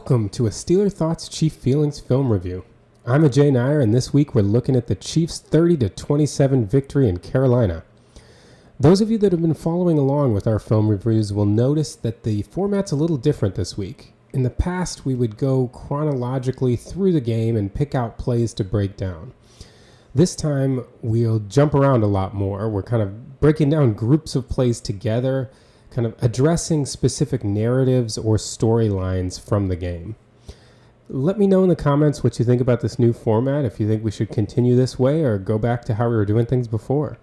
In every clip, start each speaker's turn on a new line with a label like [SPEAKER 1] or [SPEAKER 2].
[SPEAKER 1] Welcome to a Steeler Thoughts Chief Feelings film review. I'm Ajay and this week we're looking at the Chiefs' 30-27 victory in Carolina. Those of you that have been following along with our film reviews will notice that the format's a little different this week. In the past, we would go chronologically through the game and pick out plays to break down. This time, we'll jump around a lot more. We're kind of breaking down groups of plays together, kind of addressing specific narratives or storylines from the game. Let me know in the comments what you think about this new format, if you think we should continue this way or go back to how we were doing things before.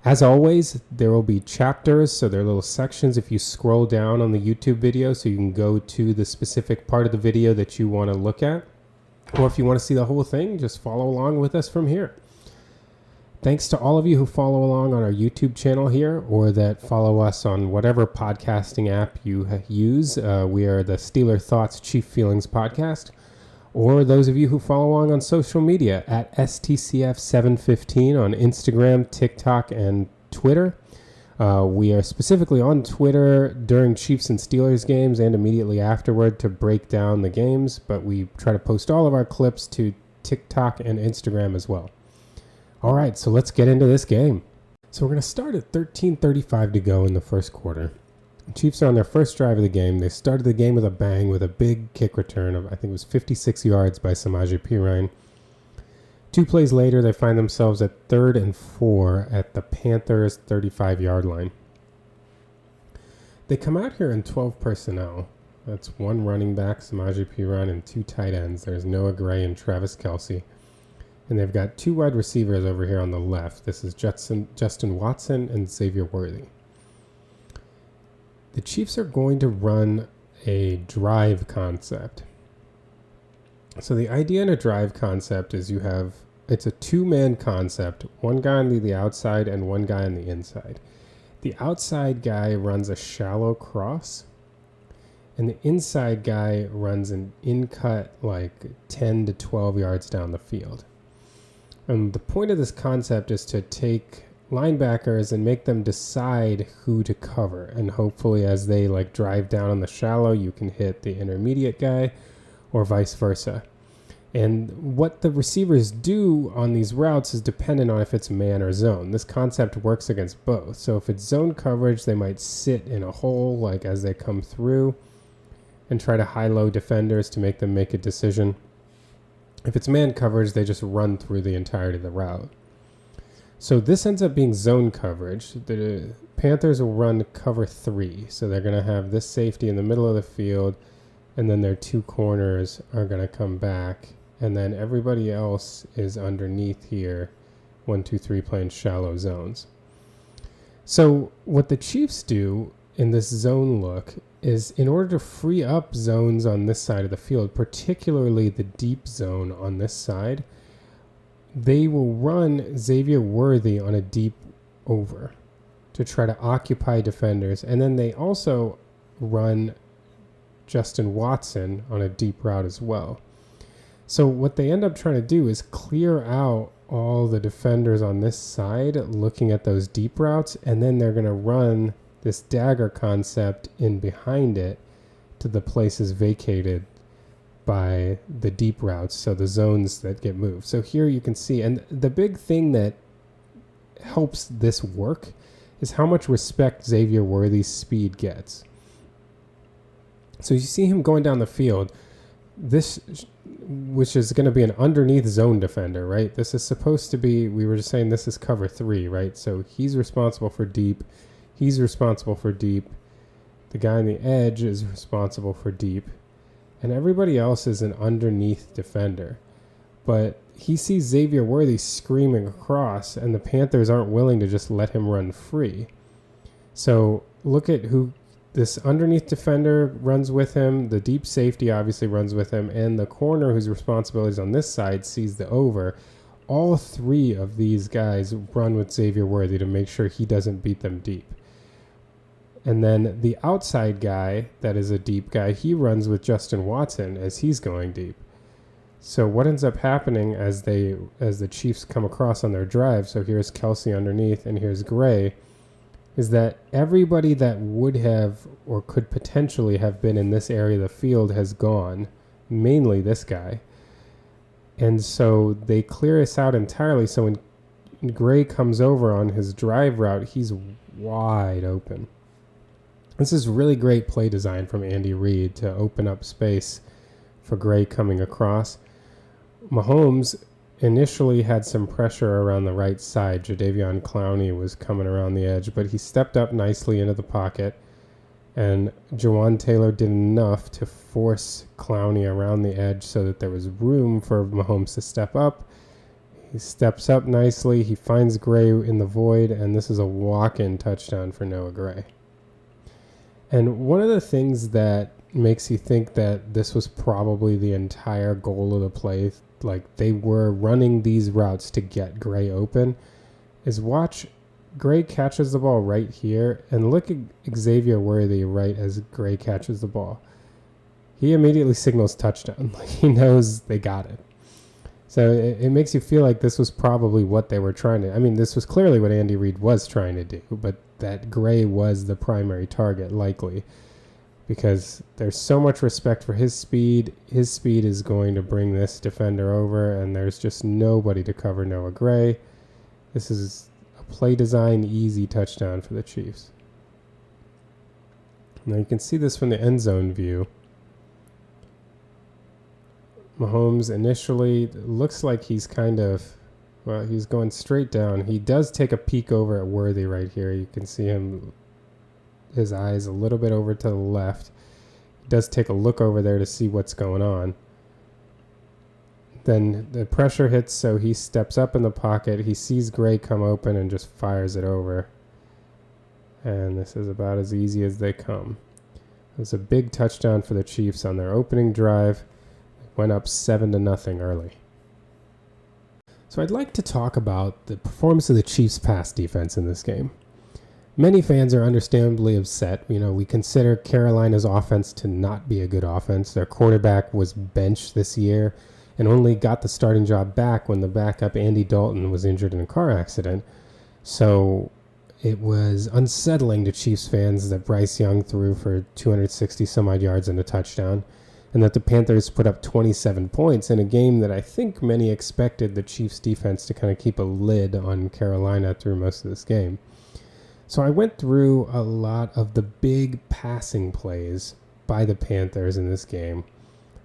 [SPEAKER 1] As always, there will be chapters, so there are little sections if you scroll down on the YouTube video so you can go to the specific part of the video that you want to look at. Or if you want to see the whole thing, just follow along with us from here. Thanks to all of you who follow along on our YouTube channel here or that follow us on whatever podcasting app you use. We are the Steeler Thoughts Chief Feelings podcast. Or those of you who follow along on social media at STCF715 on Instagram, TikTok, and Twitter. We are specifically on Twitter during Chiefs and Steelers games and immediately afterward to break down the games, but we try to post all of our clips to TikTok and Instagram as well. All right, so let's get into this game. So we're going to start at 13:35 to go in the first quarter. The Chiefs are on their first drive of the game. They started the game with a bang with a big kick return of, I think it was 56 yards by Ajay. 2 plays later, they find themselves at 3rd and 4 at the Panthers' 35-yard line. They come out here in 12 personnel. That's 1 running back, Ajay, and 2 tight ends. There's Noah Gray and Travis Kelce. And they've got 2 wide receivers over here on the left. This is Justin Watson and Xavier Worthy. The Chiefs are going to run a drive concept. So the idea in a drive concept is it's a 2-man concept, 1 guy on the outside and 1 guy on the inside. The outside guy runs a shallow cross, and the inside guy runs an in-cut like 10 to 12 yards down the field. And the point of this concept is to take linebackers and make them decide who to cover. And hopefully as they drive down on the shallow, you can hit the intermediate guy or vice versa. And what the receivers do on these routes is dependent on if it's man or zone. This concept works against both. So if it's zone coverage, they might sit in a hole as they come through and try to high-low defenders to make them make a decision. If it's man coverage, they just run through the entirety of the route. So this ends up being zone coverage. The Panthers will run cover 3. So they're going to have this safety in the middle of the field, and then their 2 corners are going to come back. And then everybody else is underneath here, 1, 2, 3 playing shallow zones. So what the Chiefs do in this zone look is in order to free up zones on this side of the field, particularly the deep zone on this side, they will run Xavier Worthy on a deep over to try to occupy defenders. And then they also run Justin Watson on a deep route as well. So what they end up trying to do is clear out all the defenders on this side looking at those deep routes, and then they're going to run this dagger concept in behind it to the places vacated by the deep routes, so the zones that get moved. So here you can see, and the big thing that helps this work is how much respect Xavier Worthy's speed gets. So you see him going down the field, this, which is going to be an underneath zone defender, right? This is supposed to be, we were just saying this is cover 3, right? So he's responsible for deep. He's responsible for deep. The guy on the edge is responsible for deep. And everybody else is an underneath defender. But he sees Xavier Worthy screaming across, and the Panthers aren't willing to just let him run free. So look at who this underneath defender runs with him. The deep safety obviously runs with him. And the corner whose responsibility is on this side sees the over. All 3 of these guys run with Xavier Worthy to make sure he doesn't beat them deep. And then the outside guy, that is a deep guy, he runs with Justin Watson as he's going deep. So what ends up happening as the Chiefs come across on their drive, so here's Kelce underneath and here's Gray, is that everybody that would have or could potentially have been in this area of the field has gone, mainly this guy. And so they clear us out entirely. So when Gray comes over on his drive route, he's wide open. This is really great play design from Andy Reid to open up space for Gray coming across. Mahomes initially had some pressure around the right side. Jadeveon Clowney was coming around the edge, but he stepped up nicely into the pocket, and Jawan Taylor did enough to force Clowney around the edge so that there was room for Mahomes to step up. He steps up nicely. He finds Gray in the void, and this is a walk-in touchdown for Noah Gray. And one of the things that makes you think that this was probably the entire goal of the play, like they were running these routes to get Gray open, is watch Gray catches the ball right here, and look at Xavier Worthy right as Gray catches the ball. He immediately signals touchdown. Like he knows they got it. So it makes you feel like this was probably what they were trying to. I mean, this was clearly what Andy Reid was trying to do, but that Gray was the primary target, likely, because there's so much respect for his speed. His speed is going to bring this defender over, and there's just nobody to cover Noah Gray. This is a play design, easy touchdown for the Chiefs. Now you can see this from the end zone view. Mahomes initially looks like he's he's going straight down. He does take a peek over at Worthy right here. You can see him, his eyes a little bit over to the left. He does take a look over there to see what's going on. Then the pressure hits, so he steps up in the pocket. He sees Gray come open and just fires it over. And this is about as easy as they come. It was a big touchdown for the Chiefs on their opening drive. Went up 7-0 early. So I'd like to talk about the performance of the Chiefs' pass defense in this game. Many fans are understandably upset. You know, we consider Carolina's offense to not be a good offense. Their quarterback was benched this year and only got the starting job back when the backup Andy Dalton was injured in a car accident. So it was unsettling to Chiefs fans that Bryce Young threw for 260 some odd yards and a touchdown, and that the Panthers put up 27 points in a game that I think many expected the Chiefs defense to kind of keep a lid on Carolina through most of this game. So I went through a lot of the big passing plays by the Panthers in this game,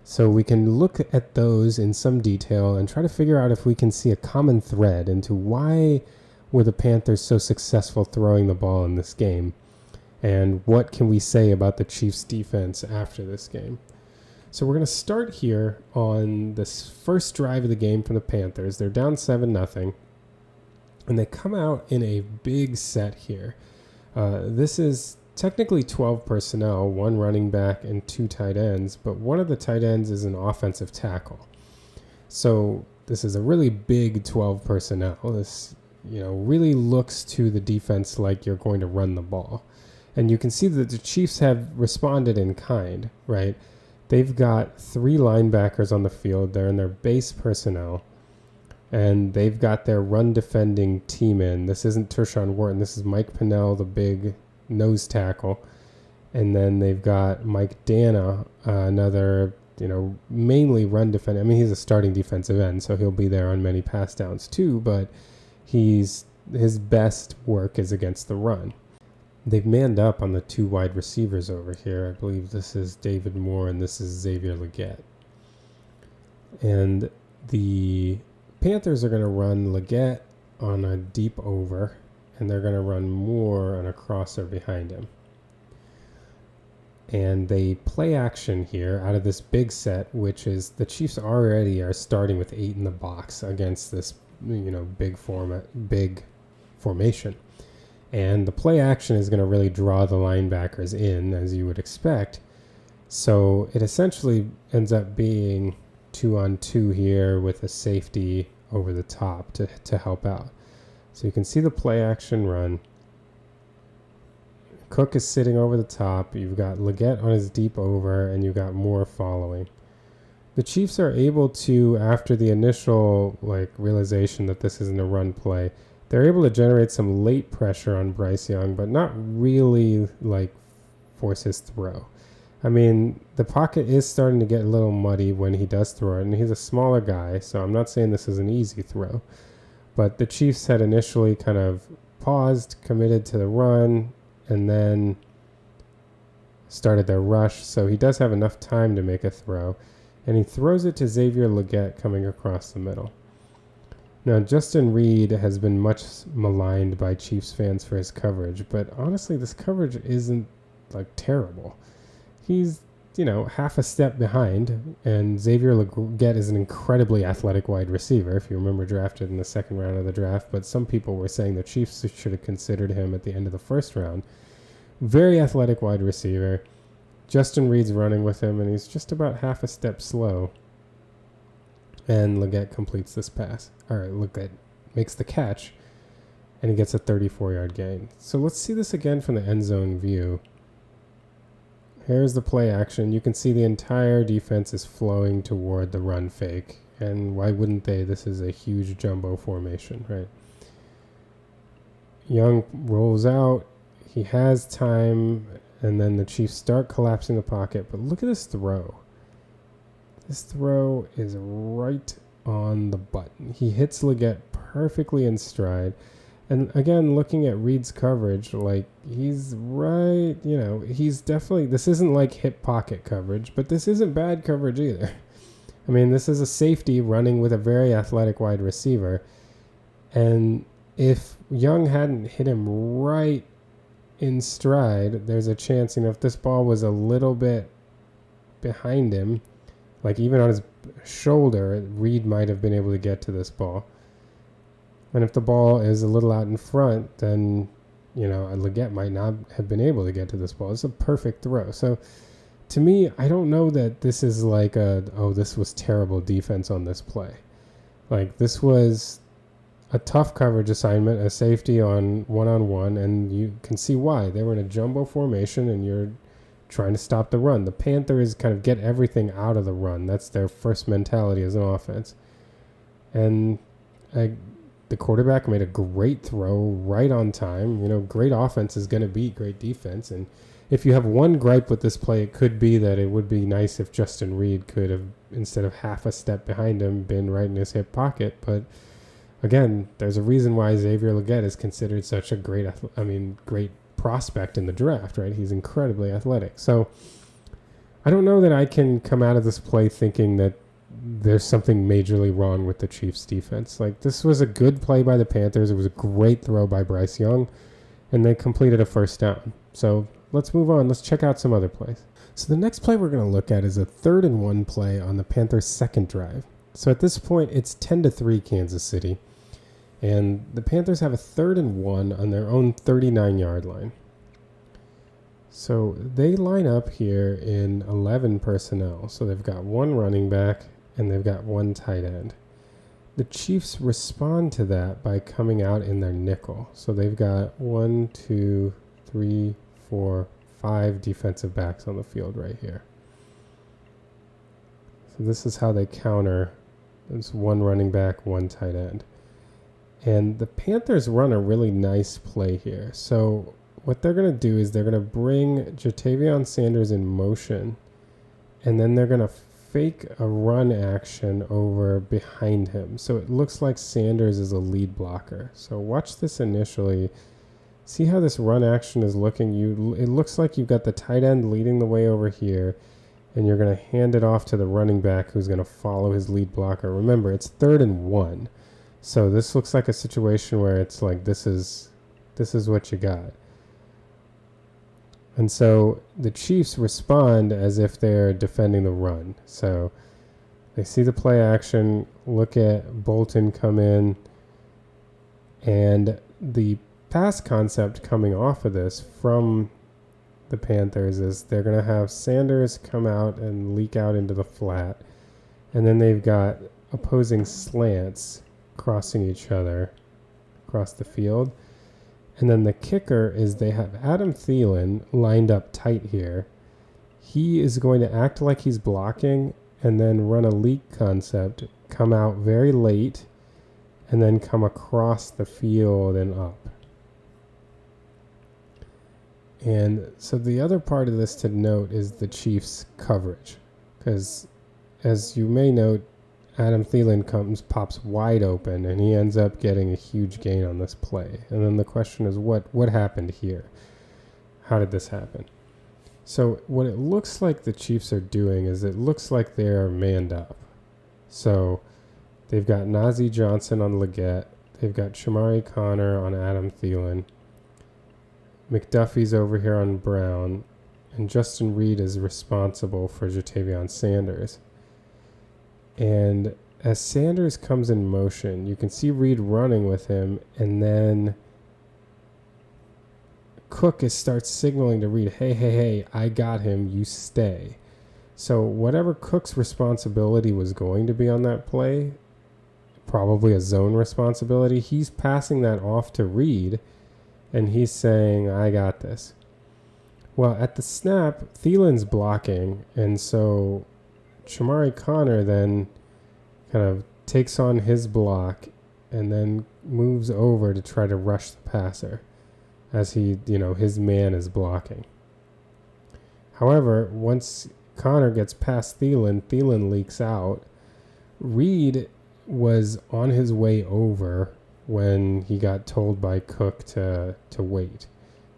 [SPEAKER 1] so we can look at those in some detail and try to figure out if we can see a common thread into why were the Panthers so successful throwing the ball in this game, and what can we say about the Chiefs defense after this game. So we're going to start here on this first drive of the game from the Panthers. They're down 7-0, and they come out in a big set here. This is technically 12 personnel, one running back and two tight ends, but one of the tight ends is an offensive tackle. So this is a really big 12 personnel. This, really looks to the defense like you're going to run the ball. And you can see that the Chiefs have responded in kind, right? They've got three linebackers on the field. They're in their base personnel, and they've got their run defending team in. This isn't Tershawn Wharton. This is Mike Pennell, the big nose tackle. And then they've got Mike Dana, another, mainly run defender. I mean, he's a starting defensive end, so he'll be there on many pass downs too, but his best work is against the run. They've manned up on the two wide receivers over here. I believe this is David Moore and this is Xavier Leggett. And the Panthers are going to run Leggett on a deep over, and they're going to run Moore on a crosser behind him. And they play action here out of this big set, which is the Chiefs already are starting with 8 in the box against this, big formation. And the play action is going to really draw the linebackers in, as you would expect. So it essentially ends up being 2-on-2 here with a safety over the top to help out. So you can see the play action run. Cook is sitting over the top. You've got Leggett on his deep over, and you've got Moore following. The Chiefs are able to, after the initial realization that this isn't a run play, they're able to generate some late pressure on Bryce Young, but not really like force his throw. I mean, the pocket is starting to get a little muddy when he does throw it, and he's a smaller guy, so I'm not saying this is an easy throw. But the Chiefs had initially kind of paused, committed to the run, and then started their rush, so he does have enough time to make a throw, and he throws it to Xavier Legette coming across the middle. Now, Justin Reid has been much maligned by Chiefs fans for his coverage, but honestly, this coverage isn't like terrible. He's, half a step behind, and Xavier Legette is an incredibly athletic wide receiver, if you remember, drafted in the second round of the draft, but some people were saying the Chiefs should have considered him at the end of the first round. Very athletic wide receiver. Justin Reid's running with him, and he's just about half a step slow. And Legette completes this pass. All right, Legette makes the catch, and he gets a 34-yard gain. So let's see this again from the end zone view. Here's the play action. You can see the entire defense is flowing toward the run fake. And why wouldn't they? This is a huge jumbo formation, right? Young rolls out. He has time, and then the Chiefs start collapsing the pocket. But look at this throw. This throw is right on the button. He hits Legette perfectly in stride. And again, looking at Reid's coverage, like, he's right, he's definitely, this isn't like hip pocket coverage, but this isn't bad coverage either. I mean, this is a safety running with a very athletic wide receiver. And if Young hadn't hit him right in stride, there's a chance, if this ball was a little bit behind him, like even on his shoulder, Reid might have been able to get to this ball. And if the ball is a little out in front, then, Legette might not have been able to get to this ball. It's a perfect throw. So to me, I don't know that this is like this was terrible defense on this play. Like, this was a tough coverage assignment, a safety on one-on-one, and you can see why. They were in a jumbo formation, and you're trying to stop the run. The Panthers kind of get everything out of the run. That's their first mentality as an offense. And the quarterback made a great throw right on time. Great offense is going to beat great defense. And if you have one gripe with this play, it could be that it would be nice if Justin Reid could have, instead of half a step behind him, been right in his hip pocket. But again, there's a reason why Xavier Legette is considered such a great prospect in the draft, right? He's incredibly athletic. So I don't know that I can come out of this play thinking that there's something majorly wrong with the Chiefs defense. Like, this was a good play by the Panthers. It was a great throw by Bryce Young, and they completed a first down. So let's move on. Let's check out some other plays. So the next play we're going to look at is a 3rd-and-1 play on the Panthers' second drive. So at this point, it's 10-3 Kansas City, and the Panthers have a 3rd-and-1 on their own 39-yard line. So they line up here in 11 personnel. So they've got one running back, and they've got one tight end. The Chiefs respond to that by coming out in their nickel. So they've got 1, 2, 3, 4, 5 defensive backs on the field right here. So this is how they counter. There's one running back, one tight end. And the Panthers run a really nice play here. So what they're going to do is they're going to bring Jatavion Sanders in motion, and then they're going to fake a run action over behind him. So it looks like Sanders is a lead blocker. So watch this initially. See how this run action is looking? It looks like you've got the tight end leading the way over here, and you're going to hand it off to the running back who's going to follow his lead blocker. Remember, it's 3rd-and-1. So this looks like a situation where it's like this is what you got. And so the Chiefs respond as if they're defending the run. So they see the play action, look at Bolton come in, and the pass concept coming off of this from the Panthers is they're going to have Sanders come out and leak out into the flat, and then they've got opposing slants crossing each other across the field. And then the kicker is they have Adam Thielen lined up tight here. He is going to act like he's blocking and then run a leak concept, come out very late, and then come across the field and up. And so the other part of this to note is the Chiefs' coverage, because as you may note, Adam Thielen pops wide open, and he ends up getting a huge gain on this play. And then the question is, what happened here? How did this happen? So what it looks like the Chiefs are doing is it looks like they are manned up. So they've got Najee Johnson on Leggett. They've got Shamari Connor on Adam Thielen. McDuffie's over here on Brown. And Justin Reid is responsible for Jatavion Sanders. And as Sanders comes in motion, you can see Reid running with him, and then Cook starts signaling to Reid, hey, I got him, you stay. So whatever Cook's responsibility was going to be on that play, probably a zone responsibility, he's passing that off to Reid, and he's saying, I got this. Well, at the snap, Thielen's blocking, and so Shamari Connor then kind of takes on his block and then moves over to try to rush the passer as his man is blocking. However, once Connor gets past Thielen leaks out. Reid was on his way over when he got told by Cook to wait,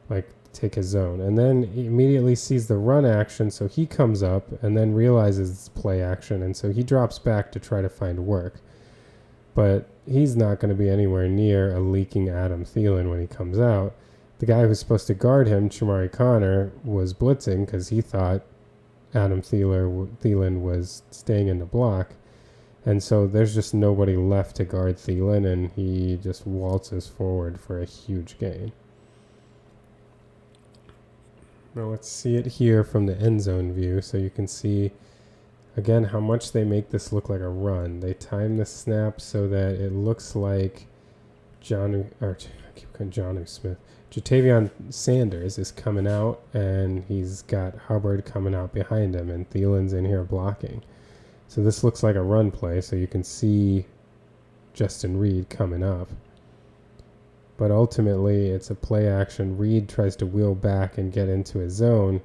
[SPEAKER 1] like take his zone, and then he immediately sees the run action, so he comes up and then realizes it's play action, and so he drops back to try to find work. But he's not going to be anywhere near a leaking Adam Thielen when he comes out. The guy who's supposed to guard him, Shamari Connor, was blitzing because he thought Adam Thielen was staying in the block. And so there's just nobody left to guard Thielen, and he just waltzes forward for a huge gain. Now let's see it here from the end zone view, so you can see, again, how much they make this look like a run. They time the snap so that it looks like Jatavion Sanders is coming out, and he's got Hubbard coming out behind him, and Thielen's in here blocking. So this looks like a run play, so you can see Justin Reid coming up. But ultimately, it's a play action. Reid tries to wheel back and get into his zone.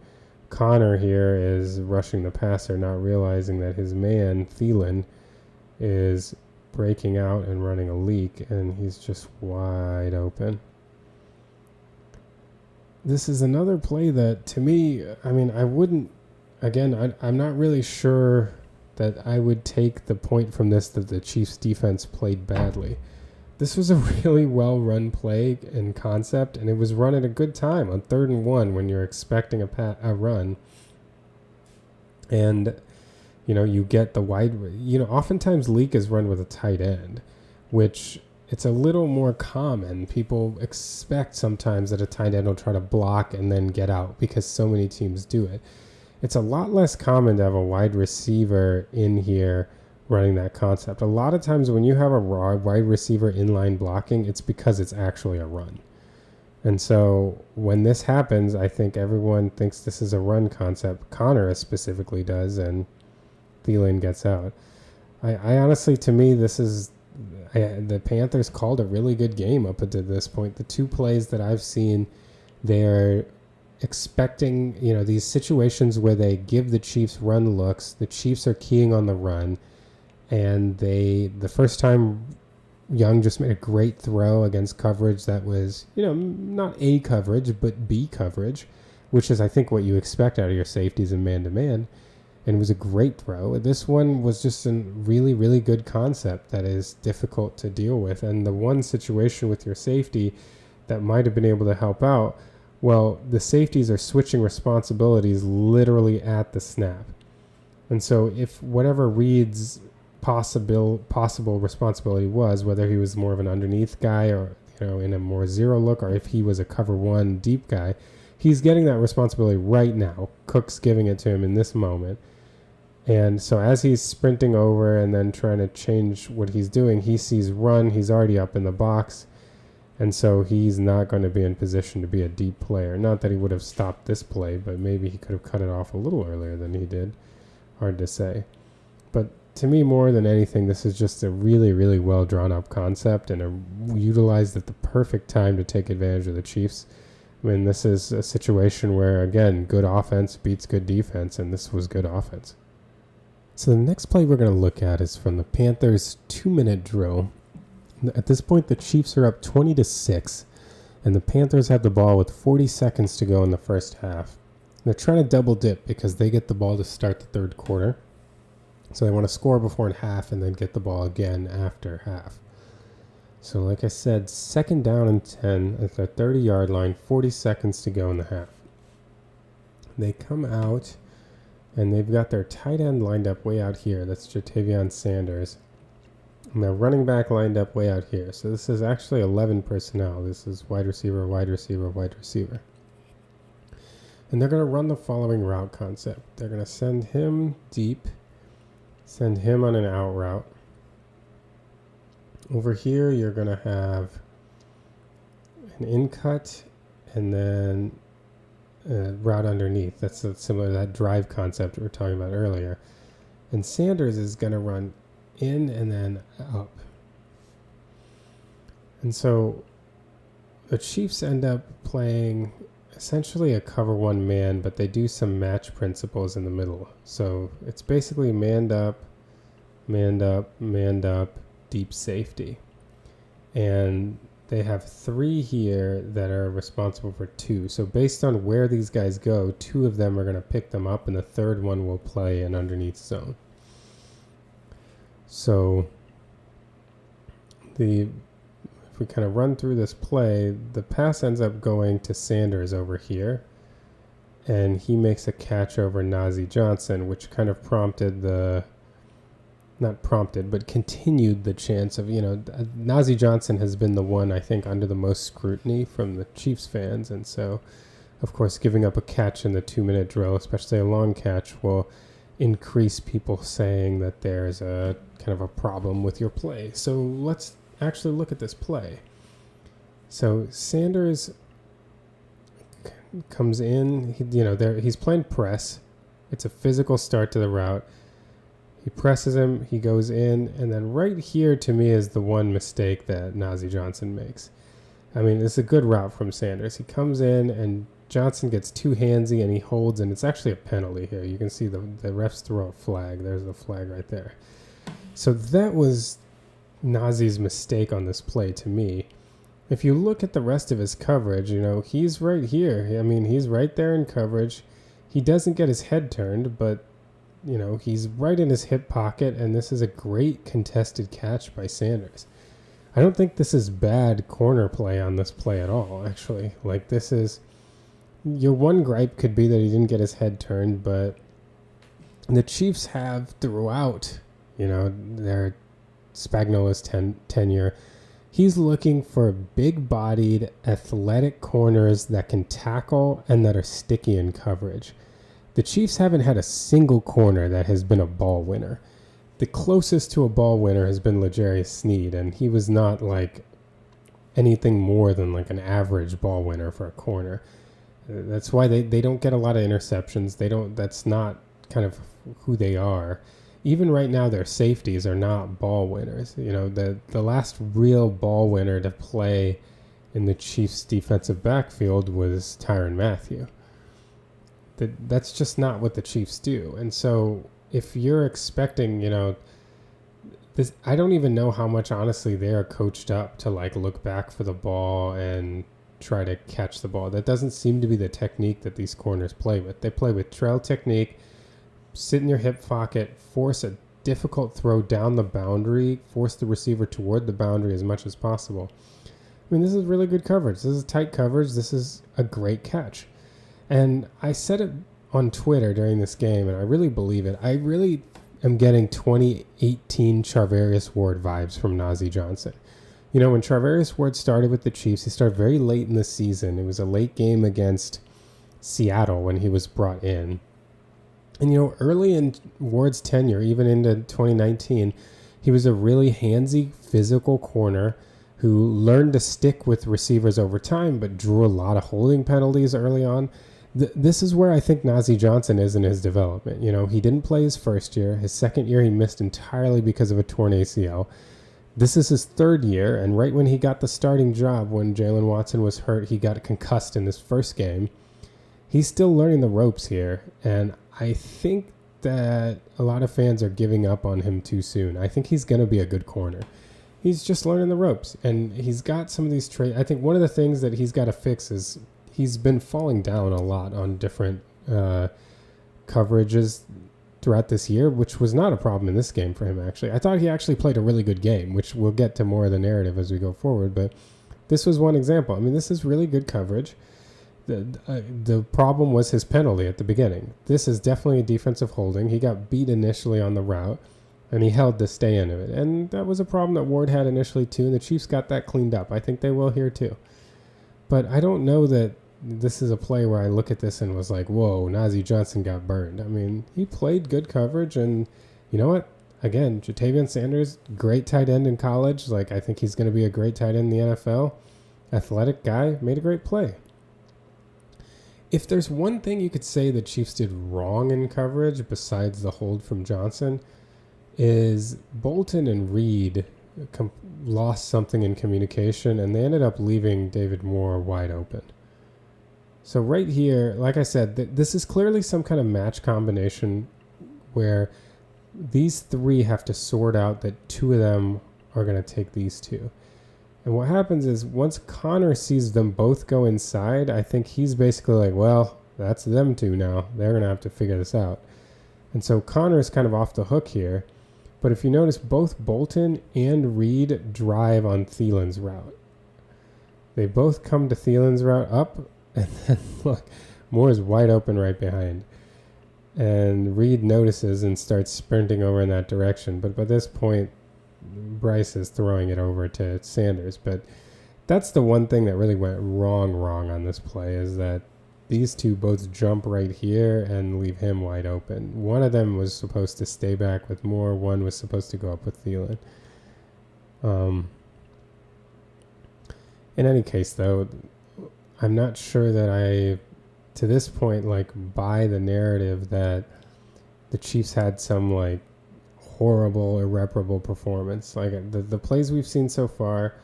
[SPEAKER 1] Connor here is rushing the passer, not realizing that his man, Thielen, is breaking out and running a leak, and he's just wide open. This is another play that, to me, I'm not really sure that I would take the point from this that the Chiefs defense played badly. This was a really well-run play in concept, and it was run at a good time on 3rd and 1 when you're expecting a run. And, you get the wide, oftentimes leak is run with a tight end, which it's a little more common. People expect sometimes that a tight end will try to block and then get out because so many teams do it. It's a lot less common to have a wide receiver in here running that concept. A lot of times when you have a wide receiver inline blocking, it's because it's actually a run. And so when this happens, I think everyone thinks this is a run concept. Connor specifically does, and Thielen gets out. I honestly, to me, the Panthers called a really good game up until this point. The two plays that I've seen, they're expecting, these situations where they give the Chiefs run looks. The Chiefs are keying on the run. And the first time, Young just made a great throw against coverage that was, not A coverage, but B coverage, which is, I think, what you expect out of your safeties in man-to-man. And it was a great throw. This one was just a really, really good concept that is difficult to deal with. And the one situation with your safety that might have been able to help out, well, the safeties are switching responsibilities literally at the snap. And so if whatever Reid's possible responsibility was, whether he was more of an underneath guy or in a more zero look, or if he was a cover one deep guy, he's getting that responsibility right now. Cook's giving it to him in this moment. And so as he's sprinting over and then trying to change what he's doing, he sees run, he's already up in the box, and so he's not going to be in position to be a deep player. Not that he would have stopped this play, but maybe he could have cut it off a little earlier than he did. Hard to say. But to me, more than anything, this is just a really, really well drawn up concept and utilized at the perfect time to take advantage of the Chiefs. I mean, this is a situation where, again, good offense beats good defense, and this was good offense. So the next play we're going to look at is from the Panthers' 2-minute drill. At this point, the Chiefs are up 20-6, and the Panthers have the ball with 40 seconds to go in the first half. They're trying to double dip because they get the ball to start the third quarter. So they want to score before half and then get the ball again after half. So like I said, 2nd down and 10 at the 30-yard line, 40 seconds to go in the half. They come out, and they've got their tight end lined up way out here. That's Ja'Tavion Sanders. And their running back lined up way out here. So this is actually 11 personnel. This is wide receiver, wide receiver, wide receiver. And they're going to run the following route concept. They're going to send him deep, send him on an out route. Over here, you're going to have an in cut and then a route underneath. That's similar to that drive concept we were talking about earlier. And Sanders is going to run in and then up. And so the Chiefs end up playing essentially a cover one man, but they do some match principles in the middle. So it's basically manned up, manned up, manned up, deep safety. And they have 3 here that are responsible for 2. So based on where these guys go, 2 of them are going to pick them up, and the third one will play an underneath zone. So if we kind of run through this play, the pass ends up going to Sanders over here, and he makes a catch over Najee Johnson, which kind of continued the chance of, Najee Johnson has been the one, I think, under the most scrutiny from the Chiefs fans. And so, of course, giving up a catch in the 2-minute drill, especially a long catch, will increase people saying that there's a kind of a problem with your play. So let's actually look at this play. So Sanders comes in, he's playing press. It's a physical start to the route. He presses him, he goes in, and then right here to me is the one mistake that Najee Johnson makes. I mean, it's a good route from Sanders. He comes in, and Johnson gets too handsy, and he holds, and it's actually a penalty here. You can see the refs throw a flag. There's the flag right there. So that was Nazee's mistake on this play to me. If you look at the rest of his coverage, he's right here. I mean, he's right there in coverage. He doesn't get his head turned, but he's right in his hip pocket, and this is a great contested catch by Sanders. I don't think this is bad corner play on this play at all, actually. Like, this is... Your one gripe could be that he didn't get his head turned, but the Chiefs have throughout, their Spagnuolo's tenure, he's looking for big-bodied, athletic corners that can tackle and that are sticky in coverage. The Chiefs haven't had a single corner that has been a ball winner. The closest to a ball winner has been L'Jarius Sneed, and he was not like anything more than like an average ball winner for a corner. That's why they don't get a lot of interceptions. That's not kind of who they are. Even right now, their safeties are not ball winners. The last real ball winner to play in the Chiefs' defensive backfield was Tyrann Mathieu. That's just not what the Chiefs do. And so if you're expecting, this, I don't even know how much, honestly, they are coached up to like look back for the ball and try to catch the ball. That doesn't seem to be the technique that these corners play with. They play with trail technique, sit in your hip pocket, force a difficult throw down the boundary, force the receiver toward the boundary as much as possible. I mean, this is really good coverage. This is tight coverage. This is a great catch. And I said it on Twitter during this game, and I really believe it. I really am getting 2018 Charvarius Ward vibes from Najee Johnson. When Charvarius Ward started with the Chiefs, he started very late in the season. It was a late game against Seattle when he was brought in. And, early in Ward's tenure, even into 2019, he was a really handsy, physical corner who learned to stick with receivers over time, but drew a lot of holding penalties early on. This is where I think Najee Johnson is in his development. You know, he didn't play his first year. His second year, he missed entirely because of a torn ACL. This is his third year, and right when he got the starting job, when Jalen Watson was hurt, he got concussed in his first game. He's still learning the ropes here, and I think that a lot of fans are giving up on him too soon. I think he's going to be a good corner. He's just learning the ropes, and he's got some of these traits. I think one of the things that he's got to fix is he's been falling down a lot on different coverages throughout this year, which was not a problem in this game for him, actually. I thought he actually played a really good game, which we'll get to more of the narrative as we go forward, but this was one example. I mean, this is really good coverage. The problem was his penalty at the beginning. This is definitely a defensive holding. He got beat initially on the route, and he held to stay in of it. And that was a problem that Ward had initially, too, and the Chiefs got that cleaned up. I think they will here, too. But I don't know that this is a play where I look at this and was like, whoa, Najee Johnson got burned. I mean, he played good coverage, and you know what? Again, Jatavian Sanders, great tight end in college. Like, I think he's going to be a great tight end in the NFL. Athletic guy, made a great play. If there's one thing you could say the Chiefs did wrong in coverage besides the hold from Johnson, is Bolton and Reid lost something in communication, and they ended up leaving David Moore wide open. So right here, like I said, this is clearly some kind of match combination where these three have to sort out that two of them are going to take these two. And what happens is once Connor sees them both go inside, I think he's basically like, well, that's them two now. They're going to have to figure this out. And so Connor's kind of off the hook here. But if you notice, both Bolton and Reid drive on Thielen's route. They both come to Thielen's route up, and then look, Moore's wide open right behind. And Reid notices and starts sprinting over in that direction. But by this point, Bryce is throwing it over to Sanders. But that's the one thing that really went wrong on this play, is that these two both jump right here and leave him wide open. One of them was supposed to stay back with Moore. One was supposed to go up with Thielen. In any case, though, I'm not sure that I, to this point, like, buy the narrative that the Chiefs had some, like, horrible, irreparable performance. Like, the plays we've seen so far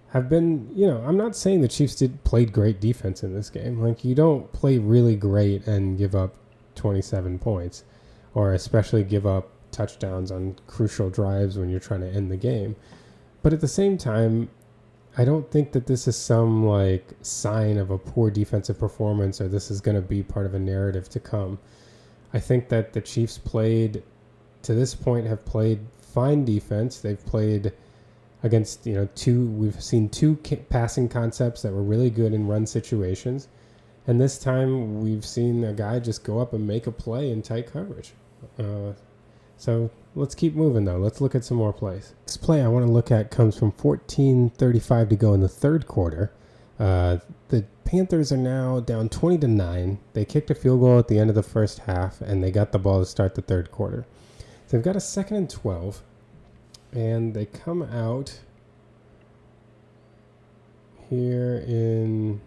[SPEAKER 1] have been, you know, I'm not saying the Chiefs played great defense in this game. Like, you don't play really great and give up 27 points, or especially give up touchdowns on crucial drives when you're trying to end the game. But at the same time, I don't think that this is some, like, sign of a poor defensive performance, or this is going to be part of a narrative to come. I think that the Chiefs to this point, have played fine defense. They've played against, you know, we've seen two passing concepts that were really good in run situations. And this time we've seen a guy just go up and make a play in tight coverage. So let's keep moving, though. Let's look at some more plays. This play I want to look at comes from 14:35 to go in the third quarter. The Panthers are now down 20-9. They kicked a field goal at the end of the first half, and they got the ball to start the third quarter. So they've got a 2nd and 12. And they come out here in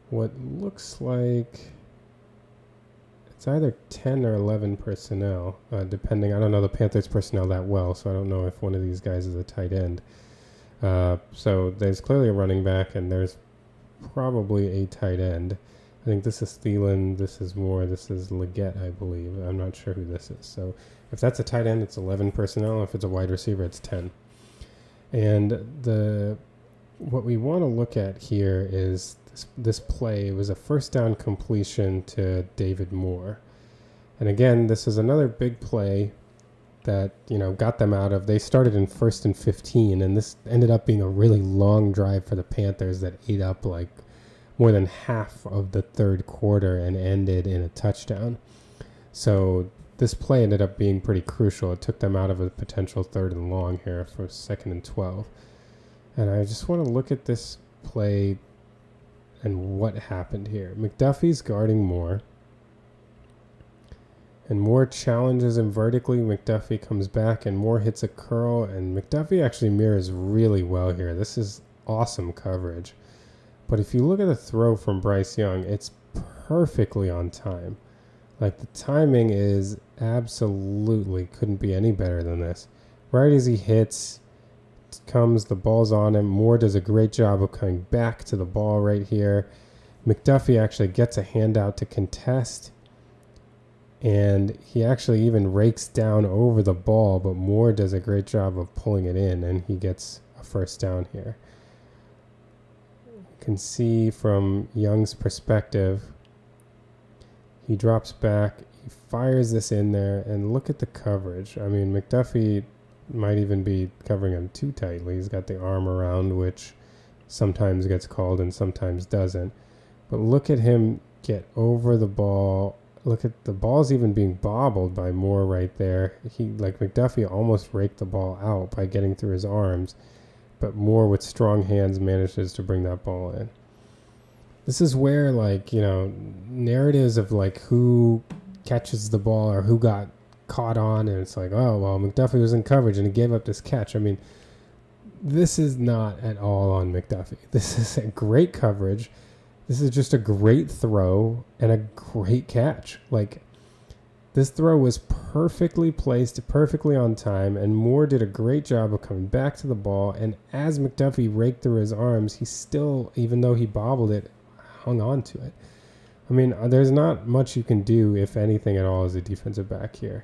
[SPEAKER 1] what looks like it's either 10 or 11 personnel, depending. I don't know the Panthers personnel that well, so I don't know if one of these guys is a tight end. So there's clearly a running back, and there's probably a tight end. I think this is Thielen, this is Moore, this is Leggett, I believe. I'm not sure who this is. So if that's a tight end, it's 11 personnel. If it's a wide receiver, it's 10. And what we want to look at here is this play. It was a first down completion to David Moore. And again, this is another big play that, you know, got them out of. They started in 1st and 15, and this ended up being a really long drive for the Panthers that ate up like more than half of the third quarter and ended in a touchdown. So this play ended up being pretty crucial. It took them out of a potential 3rd and long here for 2nd and 12. And I just want to look at this play and what happened here. McDuffie's guarding Moore, and Moore challenges him vertically. McDuffie comes back, and Moore hits a curl, and McDuffie actually mirrors really well here. This is awesome coverage. But if you look at the throw from Bryce Young, it's perfectly on time. Like, the timing is absolutely couldn't be any better than this. Right as he hits, comes, the ball's on him. Moore does a great job of coming back to the ball right here. McDuffie actually gets a handout to contest, and he actually even rakes down over the ball, but Moore does a great job of pulling it in, and he gets a first down here. You can see from Young's perspective, he drops back, he fires this in there, and look at the coverage. I mean, McDuffie might even be covering him too tightly. He's got the arm around, which sometimes gets called and sometimes doesn't. But look at him get over the ball. Look at the ball's even being bobbled by Moore right there. McDuffie almost raked the ball out by getting through his arms, but Moore with strong hands manages to bring that ball in. This is where, narratives of who catches the ball or who got caught on, and it's McDuffie was in coverage and he gave up this catch. I mean, this is not at all on McDuffie. This is a great coverage. This is just a great throw and a great catch. This throw was perfectly placed, perfectly on time, and Moore did a great job of coming back to the ball, and as McDuffie raked through his arms, he still, even though he bobbled it, hung on to it. I mean, there's not much you can do, if anything at all, as a defensive back here.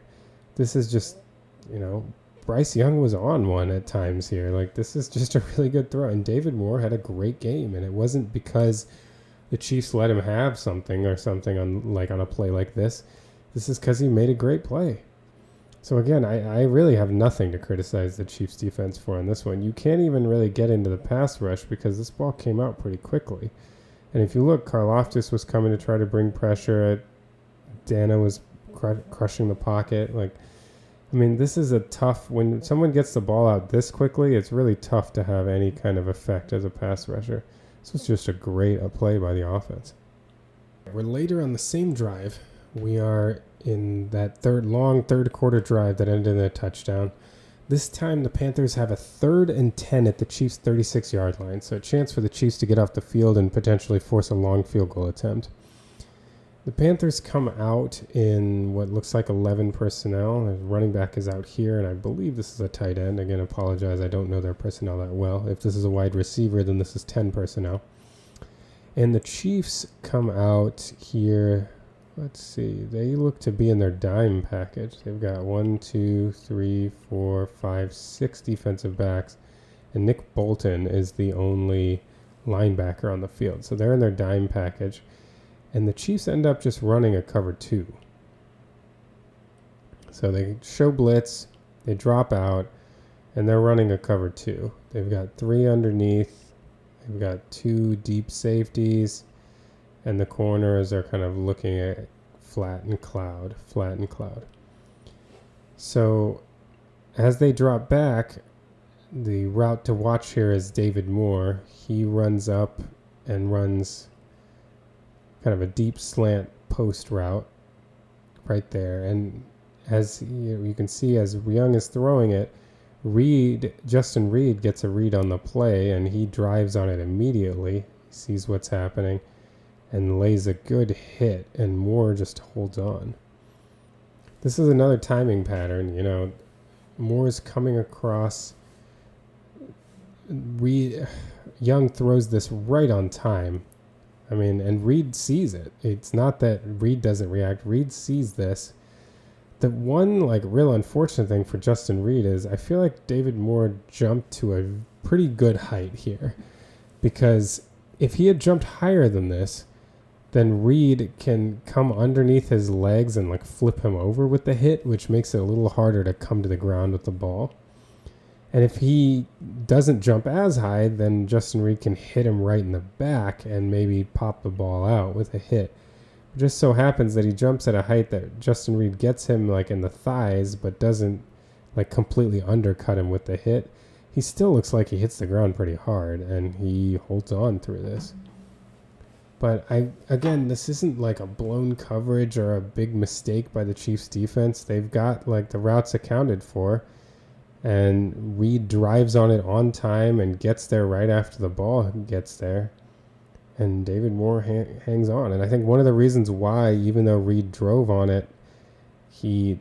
[SPEAKER 1] This is just, Bryce Young was on one at times here. This is just a really good throw. And David Moore had a great game. And it wasn't because the Chiefs let him have something on a play like this. This is because he made a great play. So again, I really have nothing to criticize the Chiefs defense for on this one. You can't even really get into the pass rush because this ball came out pretty quickly. And if you look, Karlaftis was coming to try to bring pressure. Dana was crushing the pocket. This is a tough, when someone gets the ball out this quickly, it's really tough to have any kind of effect as a pass rusher. This was just a great play by the offense. We're later on the same drive. We are in that third quarter drive that ended in a touchdown. This time the Panthers have a 3rd and 10 at the Chiefs' 36-yard line, so a chance for the Chiefs to get off the field and potentially force a long field goal attempt. The Panthers come out in what looks like 11 personnel. The running back is out here, and I believe this is a tight end. Again, I apologize, I don't know their personnel that well. If this is a wide receiver, then this is 10 personnel. And the Chiefs come out here, let's see, they look to be in their dime package. They've got 6 defensive backs, and Nick Bolton is the only linebacker on the field. So they're in their dime package. And the Chiefs end up just running a cover 2. So they show blitz, they drop out, and they're running a cover 2. They've got 3 underneath, they've got 2 deep safeties, and the corners are kind of looking at flat and cloud. So as they drop back, the route to watch here is David Moore. He runs up and runs kind of a deep slant post route right there. And as you can see, as Young is throwing it, Justin Reid gets a read on the play, and he drives on it immediately, sees what's happening, and lays a good hit, and Moore just holds on. This is another timing pattern. Moore's coming across. Young throws this right on time. And Reid sees it. It's not that Reid doesn't react. Reid sees this. The one real unfortunate thing for Justin Reid is I feel like David Moore jumped to a pretty good height here, because if he had jumped higher than this, then Reid can come underneath his legs and flip him over with the hit, which makes it a little harder to come to the ground with the ball. And if he doesn't jump as high, then Justin Reid can hit him right in the back and maybe pop the ball out with a hit. It just so happens that he jumps at a height that Justin Reid gets him in the thighs, but doesn't completely undercut him with the hit. He still looks like he hits the ground pretty hard, and he holds on through this. But again, this isn't a blown coverage or a big mistake by the Chiefs defense. They've got the routes accounted for. And Reid drives on it on time and gets there right after the ball gets there. And David Moore hangs on. And I think one of the reasons why, even though Reid drove on it, he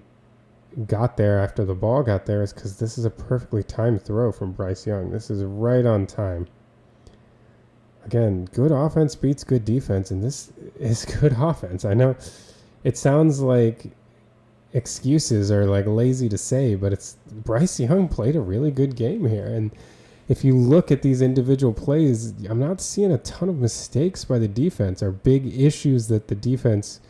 [SPEAKER 1] got there after the ball got there is because this is a perfectly timed throw from Bryce Young. This is right on time. Again, good offense beats good defense, and this is good offense. I know it sounds like excuses are like lazy to say, but it's Bryce Young played a really good game here. And if you look at these individual plays, I'm not seeing a ton of mistakes by the defense or big issues that the defense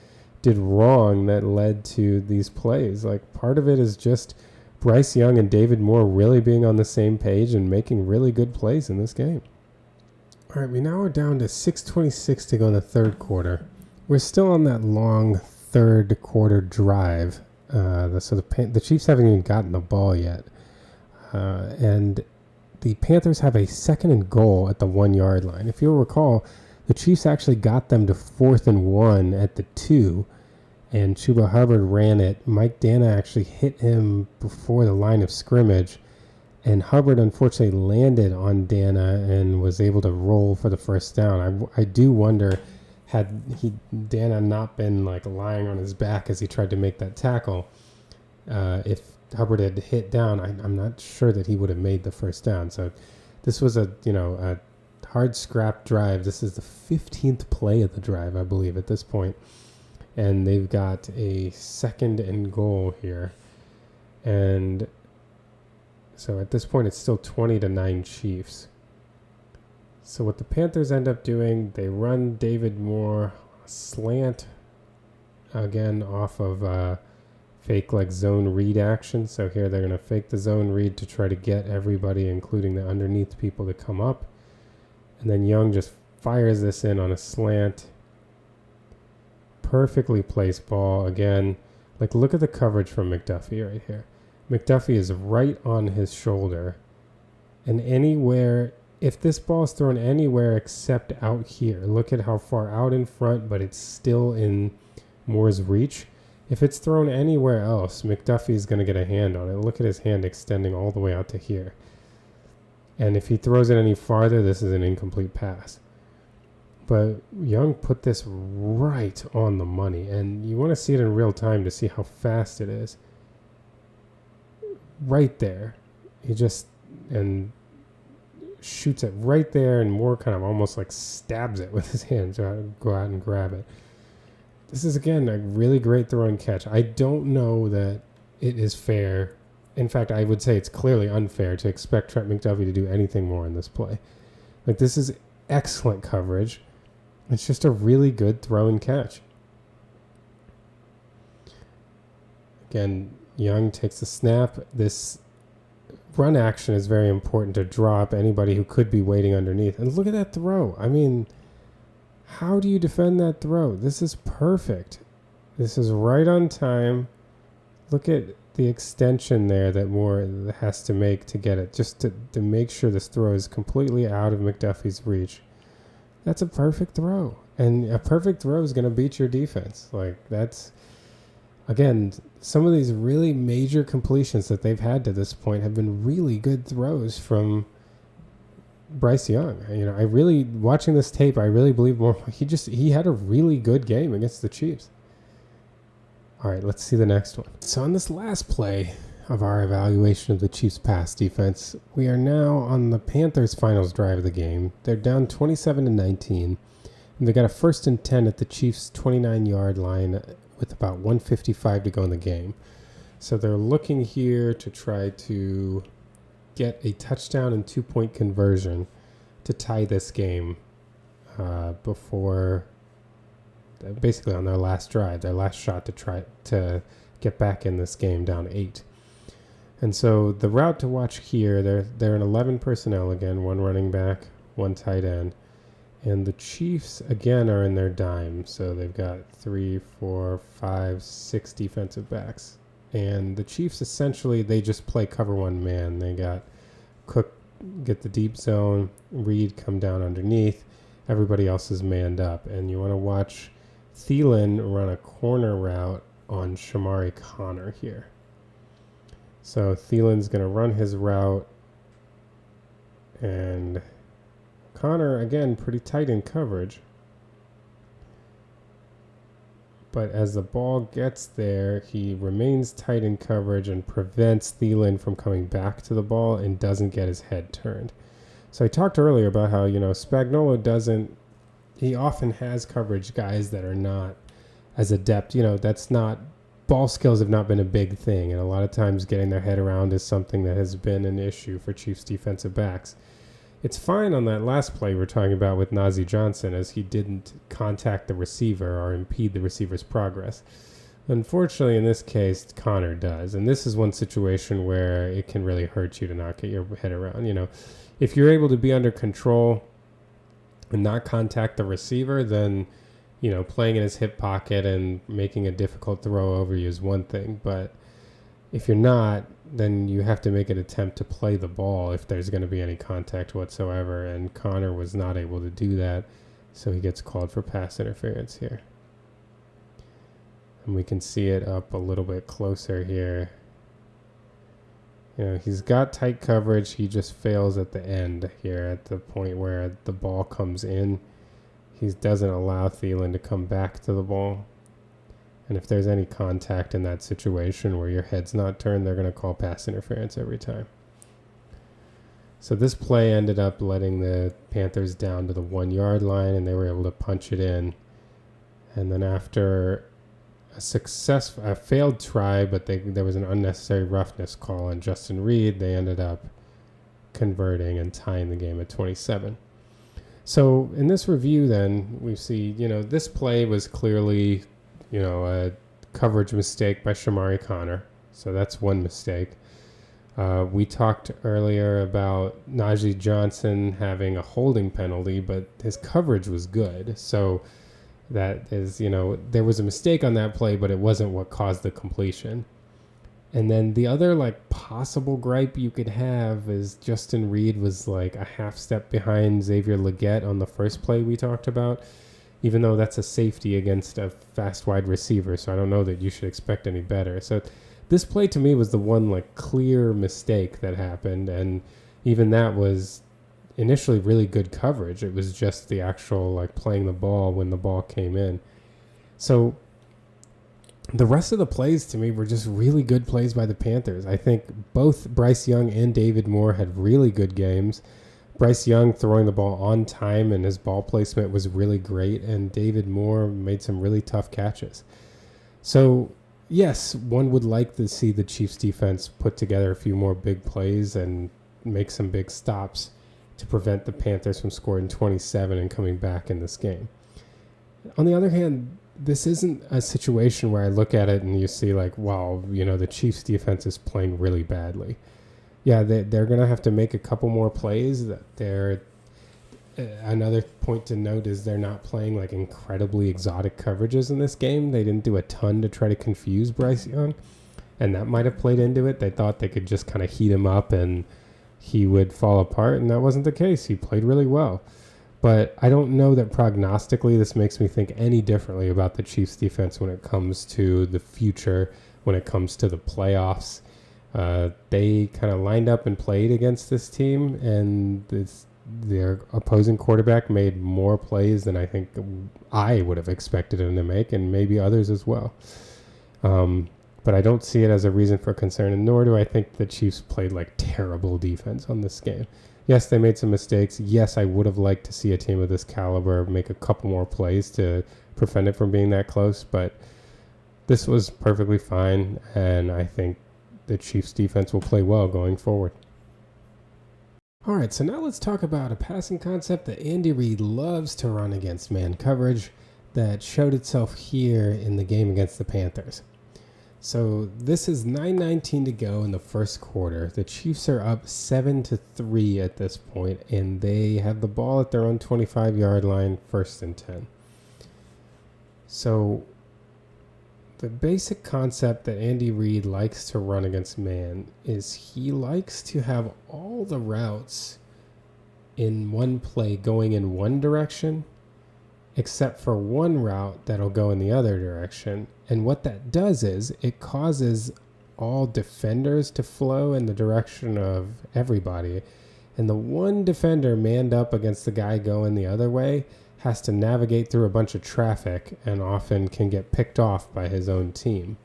[SPEAKER 1] did wrong that led to these plays. Like, part of it is just Bryce Young and David Moore really being on the same page and making really good plays in this game. All right, we now are down to 6:26 to go in the third quarter. We're still on that long third quarter drive. So the Chiefs haven't even gotten the ball yet. And the Panthers have a 2nd and goal at the 1 yard line. If you'll recall, the Chiefs actually got them to 4th and 1 at the 2, and Chuba Hubbard ran it. Mike Dana actually hit him before the line of scrimmage, and Hubbard unfortunately landed on Dana and was able to roll for the first down. I do wonder, had Dana not been like lying on his back as he tried to make that tackle, if Hubbard had hit down, I'm not sure that he would have made the first down. So this was a hard scrap drive. This is the 15th play of the drive, I believe, at this point. And they've got a 2nd and goal here. And so at this point, it's still 20-9 Chiefs. So what the Panthers end up doing, they run David Moore slant again off of fake like zone read action. So here they're going to fake the zone read to try to get everybody, including the underneath people, to come up. And then Young just fires this in on a slant. Perfectly placed ball. Again, like, look at the coverage from McDuffie right here. McDuffie is right on his shoulder. And anywhere, if this ball is thrown anywhere except out here, look at how far out in front, but it's still in Moore's reach. If it's thrown anywhere else, McDuffie is going to get a hand on it. Look at his hand extending all the way out to here. And if he throws it any farther, this is an incomplete pass. But Young put this right on the money. And you want to see it in real time to see how fast it is. Right there. He just shoots it right there, and Moore kind of almost like stabs it with his hand to go out and grab it. This is, again, a really great throw and catch. I don't know that it is fair. In fact, I would say it's clearly unfair to expect Trent McDuffie to do anything more in this play. Like, this is excellent coverage. It's just a really good throw and catch. Again, Young takes the snap. This run action is very important to draw up anybody who could be waiting underneath. And look at that throw. I mean, how do you defend that throw? This is perfect. This is right on time. Look at the extension there that Moore has to make to get it, just to make sure this throw is completely out of McDuffie's reach. That's a perfect throw. And a perfect throw is going to beat your defense. Like, that's, again, some of these really major completions that they've had to this point have been really good throws from Bryce Young. I really, watching this tape, I really believe more. He had a really good game against the Chiefs. All right, let's see the next one. So on this last play of our evaluation of the Chiefs' pass defense, we are now on the Panthers' finals drive of the game. They're down 27-19, and they got a 1st and 10 at the Chiefs' 29-yard line with about 1:55 to go in the game. So they're looking here to try to get a touchdown and 2-point conversion to tie this game before, basically on their last drive, their last shot to try to get back in this game down 8. And so the route to watch here, they're in 11 personnel again, 1 running back, 1 tight end. And the Chiefs, again, are in their dime. So they've got 3, 4, 5, 6 defensive backs. And the Chiefs, essentially, they just play cover 1 man. They got Cook get the deep zone, Reid come down underneath. Everybody else is manned up. And you want to watch Thielen run a corner route on Shamari Connor here. So Thielen's going to run his route, and Connor, again, pretty tight in coverage. But as the ball gets there, he remains tight in coverage and prevents Thielen from coming back to the ball and doesn't get his head turned. So I talked earlier about how, Spagnuolo he often has coverage guys that are not as adept. Ball skills have not been a big thing. And a lot of times getting their head around is something that has been an issue for Chiefs defensive backs. It's fine on that last play we're talking about with Najee Johnson, as he didn't contact the receiver or impede the receiver's progress. Unfortunately, in this case, Connor does. And this is one situation where it can really hurt you to not get your head around. If you're able to be under control and not contact the receiver, then, playing in his hip pocket and making a difficult throw over you is one thing. But if you're not, then you have to make an attempt to play the ball if there's going to be any contact whatsoever. And Connor was not able to do that, so he gets called for pass interference here. And we can see it up a little bit closer here. He's got tight coverage. He just fails at the end here at the point where the ball comes in. He doesn't allow Thielen to come back to the ball. And if there's any contact in that situation where your head's not turned, they're going to call pass interference every time. So this play ended up letting the Panthers down to the 1 yard line, and they were able to punch it in. And then after a failed try, but there was an unnecessary roughness call on Justin Reid, they ended up converting and tying the game at 27. So in this review then, we see, this play was clearly a coverage mistake by Shamari Connor. So that's one mistake. We talked earlier about Najee Johnson having a holding penalty, but his coverage was good. So that is, there was a mistake on that play, but it wasn't what caused the completion. And then the other possible gripe you could have is Justin Reid was a half step behind Xavier Legette on the first play we talked about, even though that's a safety against a fast wide receiver. So I don't know that you should expect any better. So this play to me was the one clear mistake that happened. And even that was initially really good coverage. It was just the actual playing the ball when the ball came in. So the rest of the plays to me were just really good plays by the Panthers. I think both Bryce Young and David Moore had really good games. Bryce Young throwing the ball on time and his ball placement was really great, and David Moore made some really tough catches. So, yes, one would like to see the Chiefs defense put together a few more big plays and make some big stops to prevent the Panthers from scoring 27 and coming back in this game. On the other hand, this isn't a situation where I look at it and you see wow, the Chiefs defense is playing really badly. Yeah, they're going to have to make a couple more plays. Another point to note is they're not playing incredibly exotic coverages in this game. They didn't do a ton to try to confuse Bryce Young, and that might have played into it. They thought they could just kind of heat him up and he would fall apart, and that wasn't the case. He played really well. But I don't know that prognostically this makes me think any differently about the Chiefs defense when it comes to the future, when it comes to the playoffs. They kind of lined up and played against this team, and their opposing quarterback made more plays than I think I would have expected him to make, and maybe others as well. But I don't see it as a reason for concern, and nor do I think the Chiefs played terrible defense on this game. Yes, they made some mistakes. Yes, I would have liked to see a team of this caliber make a couple more plays to prevent it from being that close, but this was perfectly fine, and I think the Chiefs defense will play well going forward. All right, so now let's talk about a passing concept that Andy Reid loves to run against man coverage that showed itself here in the game against the Panthers. So this is 9:19 to go in the first quarter. The Chiefs are up 7-3 at this point, and they have the ball at their own 25-yard line, 1st and 10. So the basic concept that Andy Reid likes to run against man is he likes to have all the routes in one play going in one direction, except for one route that'll go in the other direction. And what that does is it causes all defenders to flow in the direction of everybody. And the one defender manned up against the guy going the other way has to navigate through a bunch of traffic and often can get picked off by his own team.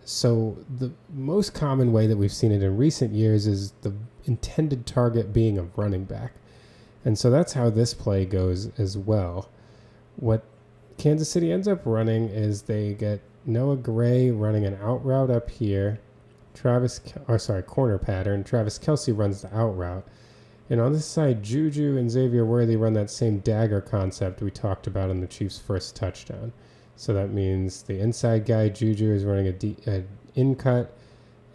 [SPEAKER 1] So the most common way that we've seen it in recent years is the intended target being a running back. And so that's how this play goes as well. What Kansas City ends up running is they get Noah Gray running an out route up here, corner pattern. Travis Kelce runs the out route. And on this side, Juju and Xavier Worthy run that same dagger concept we talked about in the Chiefs' first touchdown. So that means the inside guy, Juju, is running an in cut,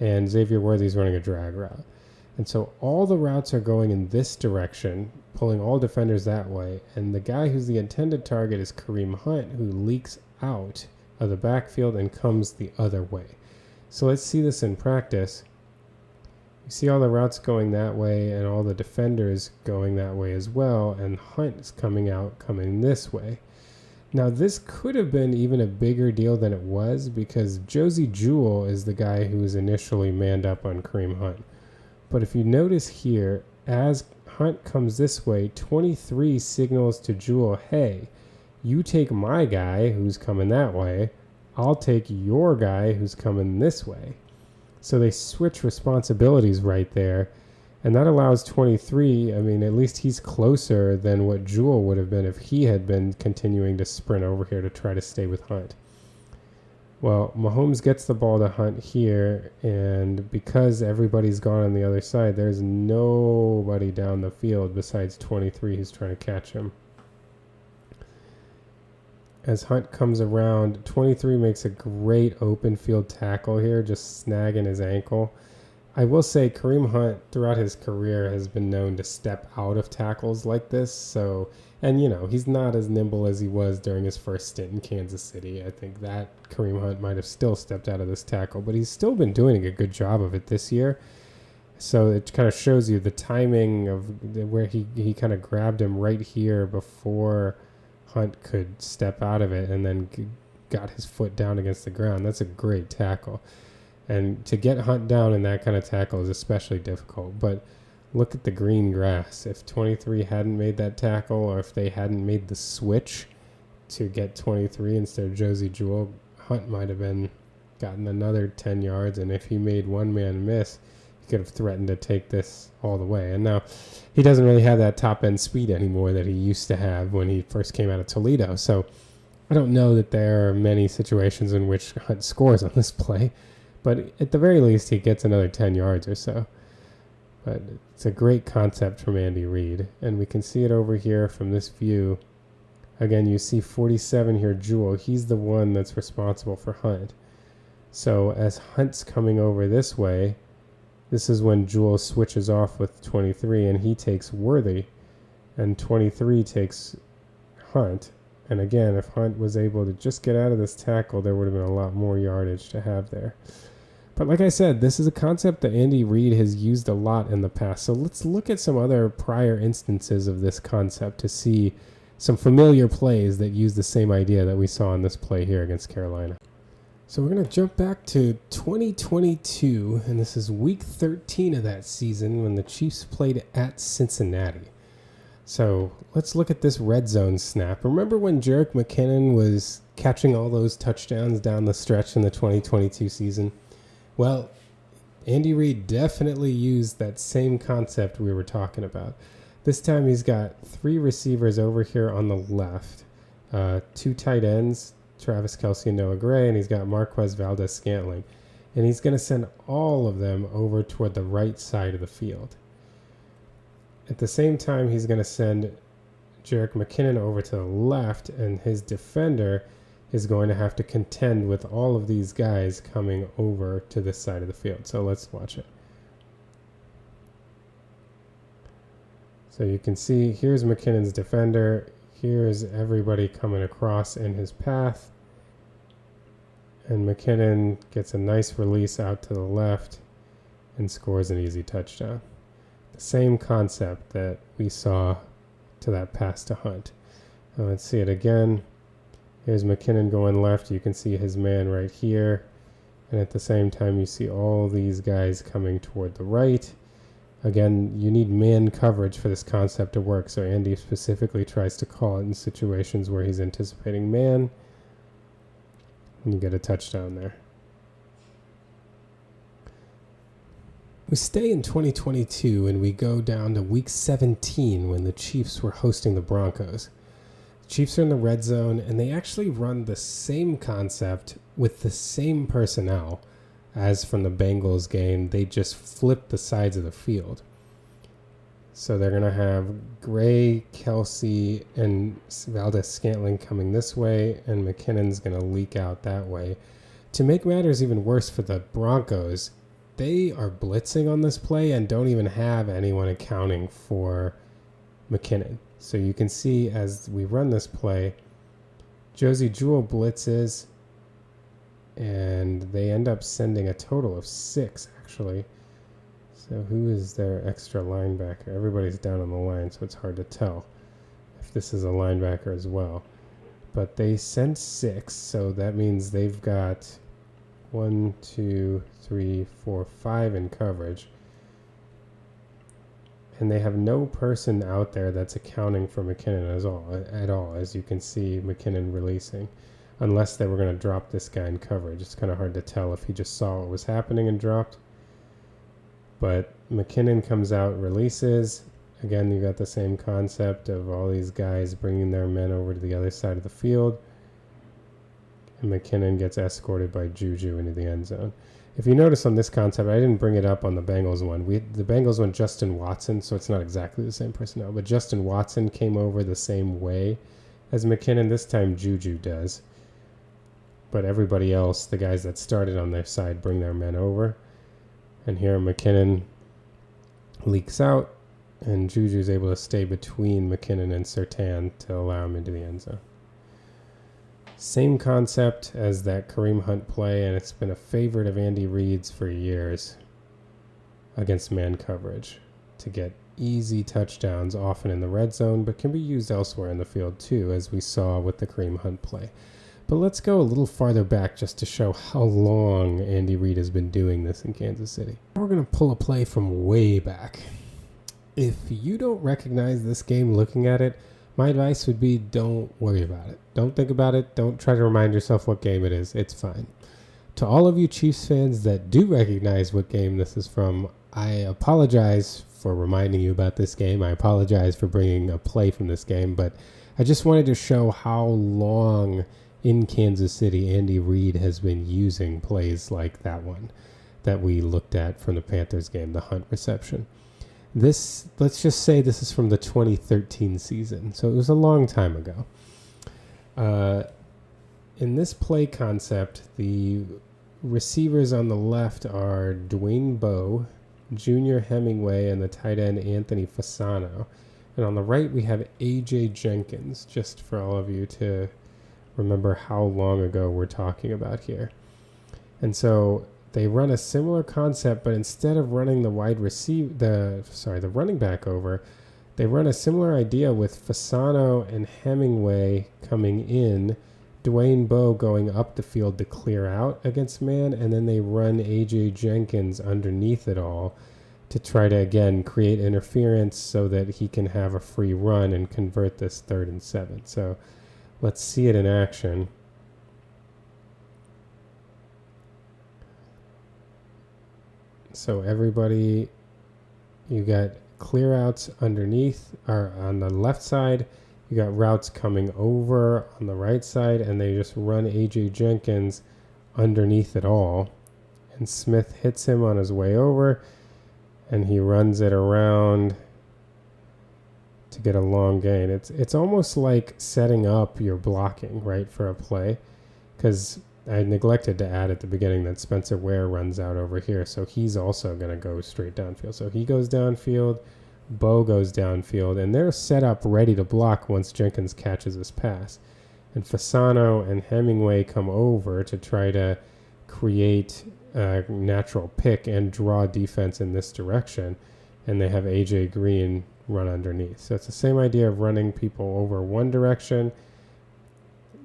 [SPEAKER 1] and Xavier Worthy is running a drag route. And so all the routes are going in this direction, pulling all defenders that way. And the guy who's the intended target is Kareem Hunt, who leaks out of the backfield and comes the other way. So let's see this in practice. You see all the routes going that way and all the defenders going that way as well. And Hunt is coming this way. Now, this could have been even a bigger deal than it was because Josey Jewell is the guy who was initially manned up on Kareem Hunt. But if you notice here, as Hunt comes this way, 23 signals to Jewell, hey, you take my guy who's coming that way, I'll take your guy who's coming this way. So they switch responsibilities right there. And that allows 23, at least he's closer than what Jewell would have been if he had been continuing to sprint over here to try to stay with Hunt. Well, Mahomes gets the ball to Hunt here, and because everybody's gone on the other side, there's nobody down the field besides 23 who's trying to catch him. As Hunt comes around, 23 makes a great open field tackle here, just snagging his ankle. I will say Kareem Hunt throughout his career has been known to step out of tackles like this. And he's not as nimble as he was during his first stint in Kansas City. I think that Kareem Hunt might have still stepped out of this tackle, but he's still been doing a good job of it this year. So it kind of shows you the timing of where he kind of grabbed him right here before Hunt could step out of it and then got his foot down against the ground. That's a great tackle. And to get Hunt down in that kind of tackle is especially difficult. But look at the green grass. If 23 hadn't made that tackle, or if they hadn't made the switch to get 23 instead of Josey Jewell, Hunt might have gotten another 10 yards. And if he made one man miss, he could have threatened to take this all the way. And now he doesn't really have that top end speed anymore that he used to have when he first came out of Toledo. So I don't know that there are many situations in which Hunt scores on this play. But at the very least, he gets another 10 yards or so. But it's a great concept from Andy Reid. And we can see it over here from this view. Again, you see 47 here, Jewell. He's the one that's responsible for Hunt. So as Hunt's coming over this way, this is when Jewell switches off with 23, and he takes Worthy. And 23 takes Hunt. And again, if Hunt was able to just get out of this tackle, there would have been a lot more yardage to have there. But like I said, this is a concept that Andy Reid has used a lot in the past. So let's look at some other prior instances of this concept to see some familiar plays that use the same idea that we saw in this play here against Carolina. So we're going to jump back to 2022, and this is week 13 of that season when the Chiefs played at Cincinnati. So let's look at this red zone snap. Remember when Jerick McKinnon was catching all those touchdowns down the stretch in the 2022 season? Well, Andy Reid definitely used that same concept we were talking about. This time he's got 3 receivers over here on the left, 2 tight ends, Travis Kelce and Noah Gray, and he's got Marquez Valdes-Scantling. And he's going to send all of them over toward the right side of the field. At the same time, he's going to send Jerick McKinnon over to the left, and his defender is going to have to contend with all of these guys coming over to this side of the field. So let's watch it. So you can see here's McKinnon's defender. Here's everybody coming across in his path. And McKinnon gets a nice release out to the left and scores an easy touchdown. The same concept that we saw to that pass to Hunt. Now let's see it again. Here's McKinnon going left. You can see his man right here. And at the same time, you see all these guys coming toward the right. Again, you need man coverage for this concept to work, so Andy specifically tries to call it in situations where he's anticipating man, and you get a touchdown there. We stay in 2022 and we go down to week 17 when the Chiefs were hosting the Broncos. The Chiefs are in the red zone, and they actually run the same concept with the same personnel as from the Bengals game. They just flip the sides of the field. So they're going to have Gray, Kelsey, and Valdez-Scantling coming this way, and McKinnon's going to leak out that way. To make matters even worse for the Broncos, they are blitzing on this play and don't even have anyone accounting for McKinnon. So you can see as we run this play, Josie Jewell blitzes, and they end up sending a total of 6, actually. So who is their extra linebacker? Everybody's down on the line, so it's hard to tell if this is a linebacker as well. But they sent 6, so that means they've got 1, 2, 3, 4, 5 in coverage. And they have no person out there that's accounting for McKinnon at all, as you can see McKinnon releasing. Unless they were going to drop this guy in coverage. It's kind of hard to tell if he just saw what was happening and dropped. But McKinnon comes out, releases. Again, you got the same concept of all these guys bringing their men over to the other side of the field. And McKinnon gets escorted by Juju into the end zone. If you notice on this concept, I didn't bring it up on the Bengals one. The Bengals went Justin Watson, so it's not exactly the same personnel. But Justin Watson came over the same way as McKinnon. This time Juju does. But everybody else, the guys that started on their side, bring their men over. And here McKinnon leaks out, and Juju's able to stay between McKinnon and Surtain to allow him into the end zone. Same concept as that Kareem Hunt play, and it's been a favorite of Andy Reid's for years against man coverage to get easy touchdowns, often in the red zone, but can be used elsewhere in the field too, as we saw with the Kareem Hunt play. But let's go a little farther back just to show how long Andy Reid has been doing this in Kansas City. We're going to pull a play from way back. If you don't recognize this game looking at it, my advice would be don't worry about it. Don't think about it. Don't try to remind yourself what game it is. It's fine. To all of you Chiefs fans that do recognize what game this is from, I apologize for reminding you about this game. I apologize for bringing a play from this game, but I just wanted to show how long in Kansas City Andy Reid has been using plays like that one that we looked at from the Panthers game, the Hunt reception. This, let's just say this is from the 2013 season, so it was a long time ago. In this play concept, the receivers on the left are Dwayne Bowe, Junior Hemingway, and the tight end Anthony Fasano. And on the right, we have Ajay Jenkins, just for all of you to remember how long ago we're talking about here. And so they run a similar concept, but instead of running the running back over, they run a similar idea with Fasano and Hemingway coming in, Dwayne Bowe going up the field to clear out against man, and then they run Ajay Jenkins underneath it all to try to, again, create interference so that he can have a free run and convert this 3rd and 7. So let's see it in action. So everybody, you got clear outs underneath, or on the left side. You got routes coming over on the right side, and they just run Ajay Jenkins underneath it all. And Smith hits him on his way over, and he runs it around to get a long gain. It's almost like setting up your blocking, right, for a play, because I neglected to add at the beginning that Spencer Ware runs out over here, so he's also going to go straight downfield. So he goes downfield, Bowe goes downfield, and they're set up ready to block once Jenkins catches his pass. And Fasano and Hemingway come over to try to create a natural pick and draw defense in this direction, and they have AJ Green run underneath. So it's the same idea of running people over one direction.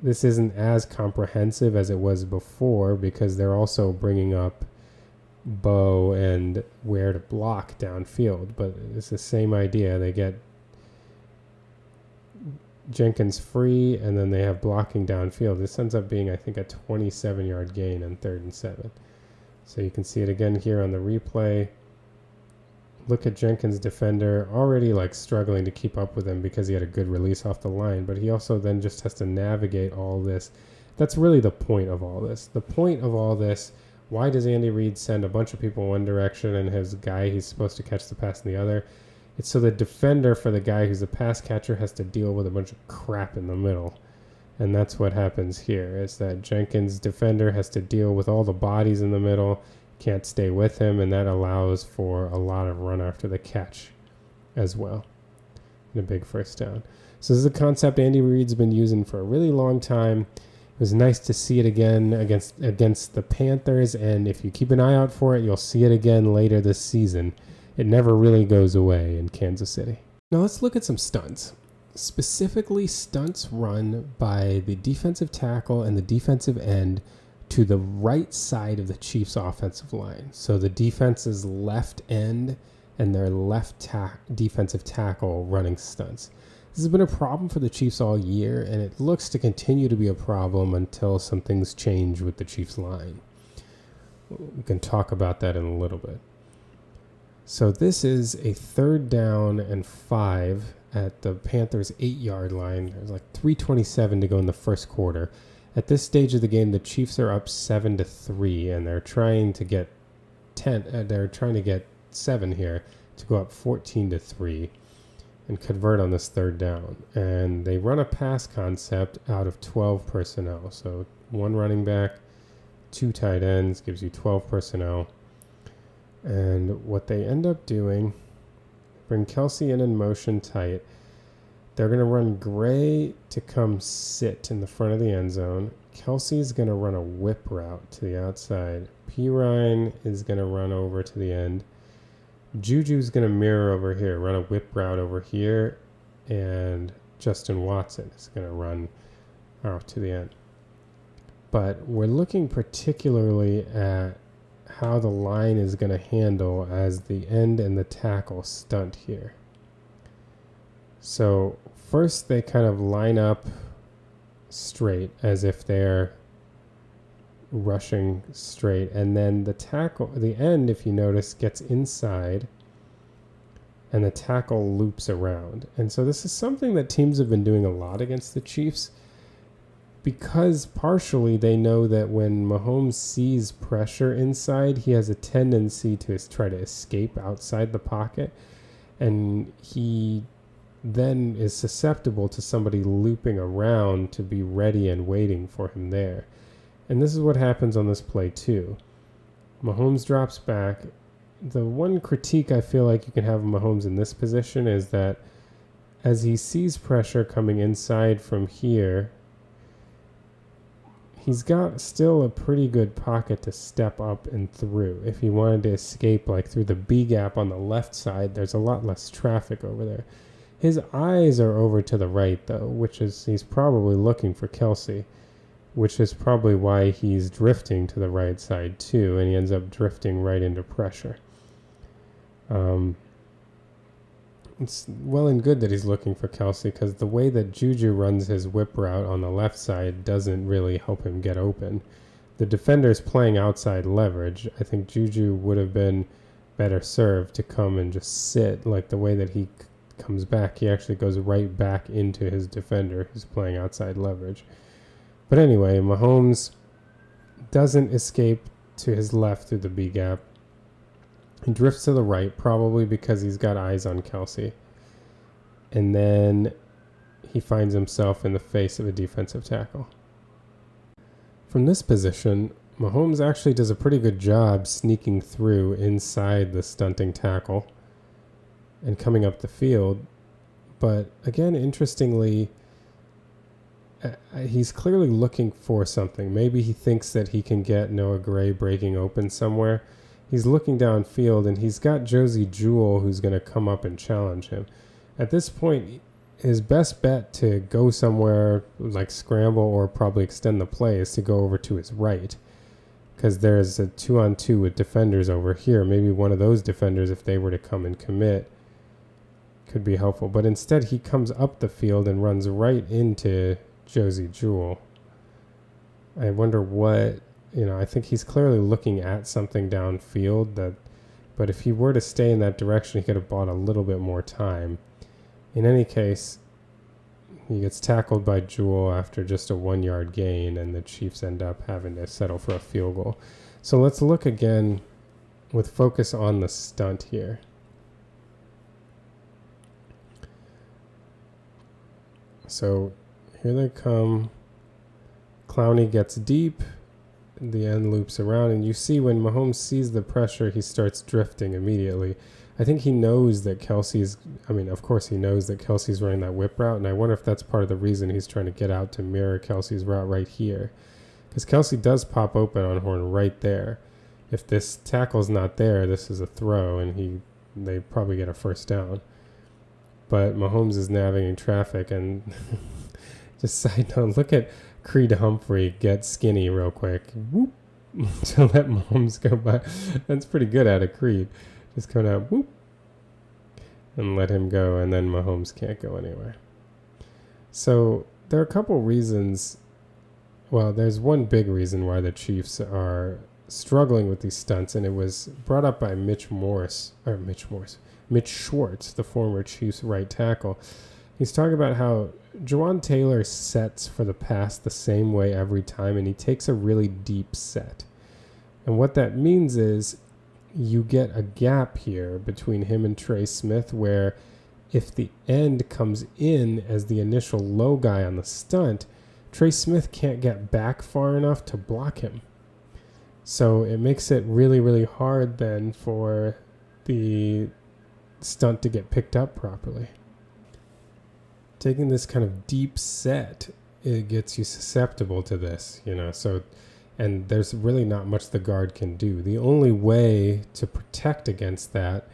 [SPEAKER 1] This isn't as comprehensive as it was before because they're also bringing up bow and where to block downfield, but it's the same idea. They get Jenkins free, and then they have blocking downfield. This ends up being, I think, a 27-yard gain on 3rd and 7. So you can see it again here on the replay. Look at Jenkins' defender already like struggling to keep up with him because he had a good release off the line, but he also then just has to navigate all this. That's really the point of all this. The point of all this, why does Andy Reid send a bunch of people in one direction and his guy he's supposed to catch the pass in the other? It's so the defender for the guy who's the pass catcher has to deal with a bunch of crap in the middle. And that's what happens here, is that Jenkins' defender has to deal with all the bodies in the middle, can't stay with him, and that allows for a lot of run after the catch as well. And a big first down. So this is a concept Andy Reid's been using for a really long time. It was nice to see it again against the Panthers, and if you keep an eye out for it, you'll see it again later this season. It never really goes away in Kansas City. Now let's look at some stunts. Specifically stunts run by the defensive tackle and the defensive end to the right side of the Chiefs' offensive line. So the defense's left end and their left defensive tackle running stunts. This has been a problem for the Chiefs all year, and it looks to continue to be a problem until some things change with the Chiefs' line. We can talk about that in a little bit. So this is a 3rd down and 5 at the Panthers' 8-yard line. There's like 3:27 to go in the first quarter. At this stage of the game, the Chiefs are up 7-3, and they're trying to get 7 here to go up 14-3 and convert on this 3rd down. And they run a pass concept out of 12 personnel. So 1 running back, 2 tight ends gives you 12 personnel. And what they end up doing, bring Kelsey in motion tight. They're going to run Gray to come sit in the front of the end zone. Kelsey's going to run a whip route to the outside. Pirine is going to run over to the end. Juju's going to mirror over here, run a whip route over here. And Justin Watson is going to run out to the end. But we're looking particularly at how the line is going to handle as the end and the tackle stunt here. So first they kind of line up straight as if they're rushing straight, and then the end, if you notice, gets inside and the tackle loops around. And so this is something that teams have been doing a lot against the Chiefs, because partially they know that when Mahomes sees pressure inside, he has a tendency to try to escape outside the pocket, and he then is susceptible to somebody looping around to be ready and waiting for him there. And this is what happens on this play too. Mahomes drops back. The one critique I feel like you can have of Mahomes in this position is that as he sees pressure coming inside from here, he's got still a pretty good pocket to step up and through. If he wanted to escape like through the B gap on the left side, there's a lot less traffic over there. His eyes are over to the right though, which is he's probably looking for Kelsey, which is probably why he's drifting to the right side too, and he ends up drifting right into pressure. It's well and good that he's looking for Kelsey, because the way that Juju runs his whip route on the left side doesn't really help him get open. The defender's playing outside leverage. I think Juju would have been better served to come and just sit. Like the way that he comes back, he actually goes right back into his defender who's playing outside leverage. But anyway, Mahomes doesn't escape to his left through the B gap. He drifts to the right, probably because he's got eyes on Kelsey. And then he finds himself in the face of a defensive tackle. From this position, Mahomes actually does a pretty good job sneaking through inside the stunting tackle and coming up the field. But again, interestingly, he's clearly looking for something. Maybe he thinks that he can get Noah Gray breaking open somewhere. He's looking downfield, and he's got Josie Jewell who's going to come up and challenge him. At this point, his best bet to go somewhere like scramble or probably extend the play is to go over to his right, because there's a 2-on-2 with defenders over here. Maybe one of those defenders, if they were to come and commit, could be helpful. But instead, he comes up the field and runs right into Josie Jewell. I wonder what, I think he's clearly looking at something downfield, but if he were to stay in that direction, he could have bought a little bit more time. In any case, he gets tackled by Jewell after just a 1-yard gain, and the Chiefs end up having to settle for a field goal. So let's look again with focus on the stunt here. So here they come. Clowney gets deep. The end loops around, and you see when Mahomes sees the pressure, he starts drifting immediately. I think he knows that of course he knows that Kelsey's running that whip route, and I wonder if that's part of the reason he's trying to get out to mirror Kelsey's route right here. Because Kelsey does pop open on Horn right there. If this tackle's not there, this is a throw, and they probably get a first down. But Mahomes is navigating traffic, and just side note, look at Creed Humphrey get skinny real quick. Whoop, to let Mahomes go by. That's pretty good out of Creed. Just come out, whoop, and let him go, and then Mahomes can't go anywhere. So there are a couple reasons. Well, there's one big reason why the Chiefs are struggling with these stunts, and it was brought up by Mitch Schwartz, the former Chiefs right tackle. He's talking about how Jawaan Taylor sets for the pass the same way every time, and he takes a really deep set. And what that means is you get a gap here between him and Trey Smith, where if the end comes in as the initial low guy on the stunt, Trey Smith can't get back far enough to block him. So it makes it really, really hard then for the stunt to get picked up properly. Taking this kind of deep set, it gets you susceptible to this, and there's really not much the guard can do. The only way to protect against that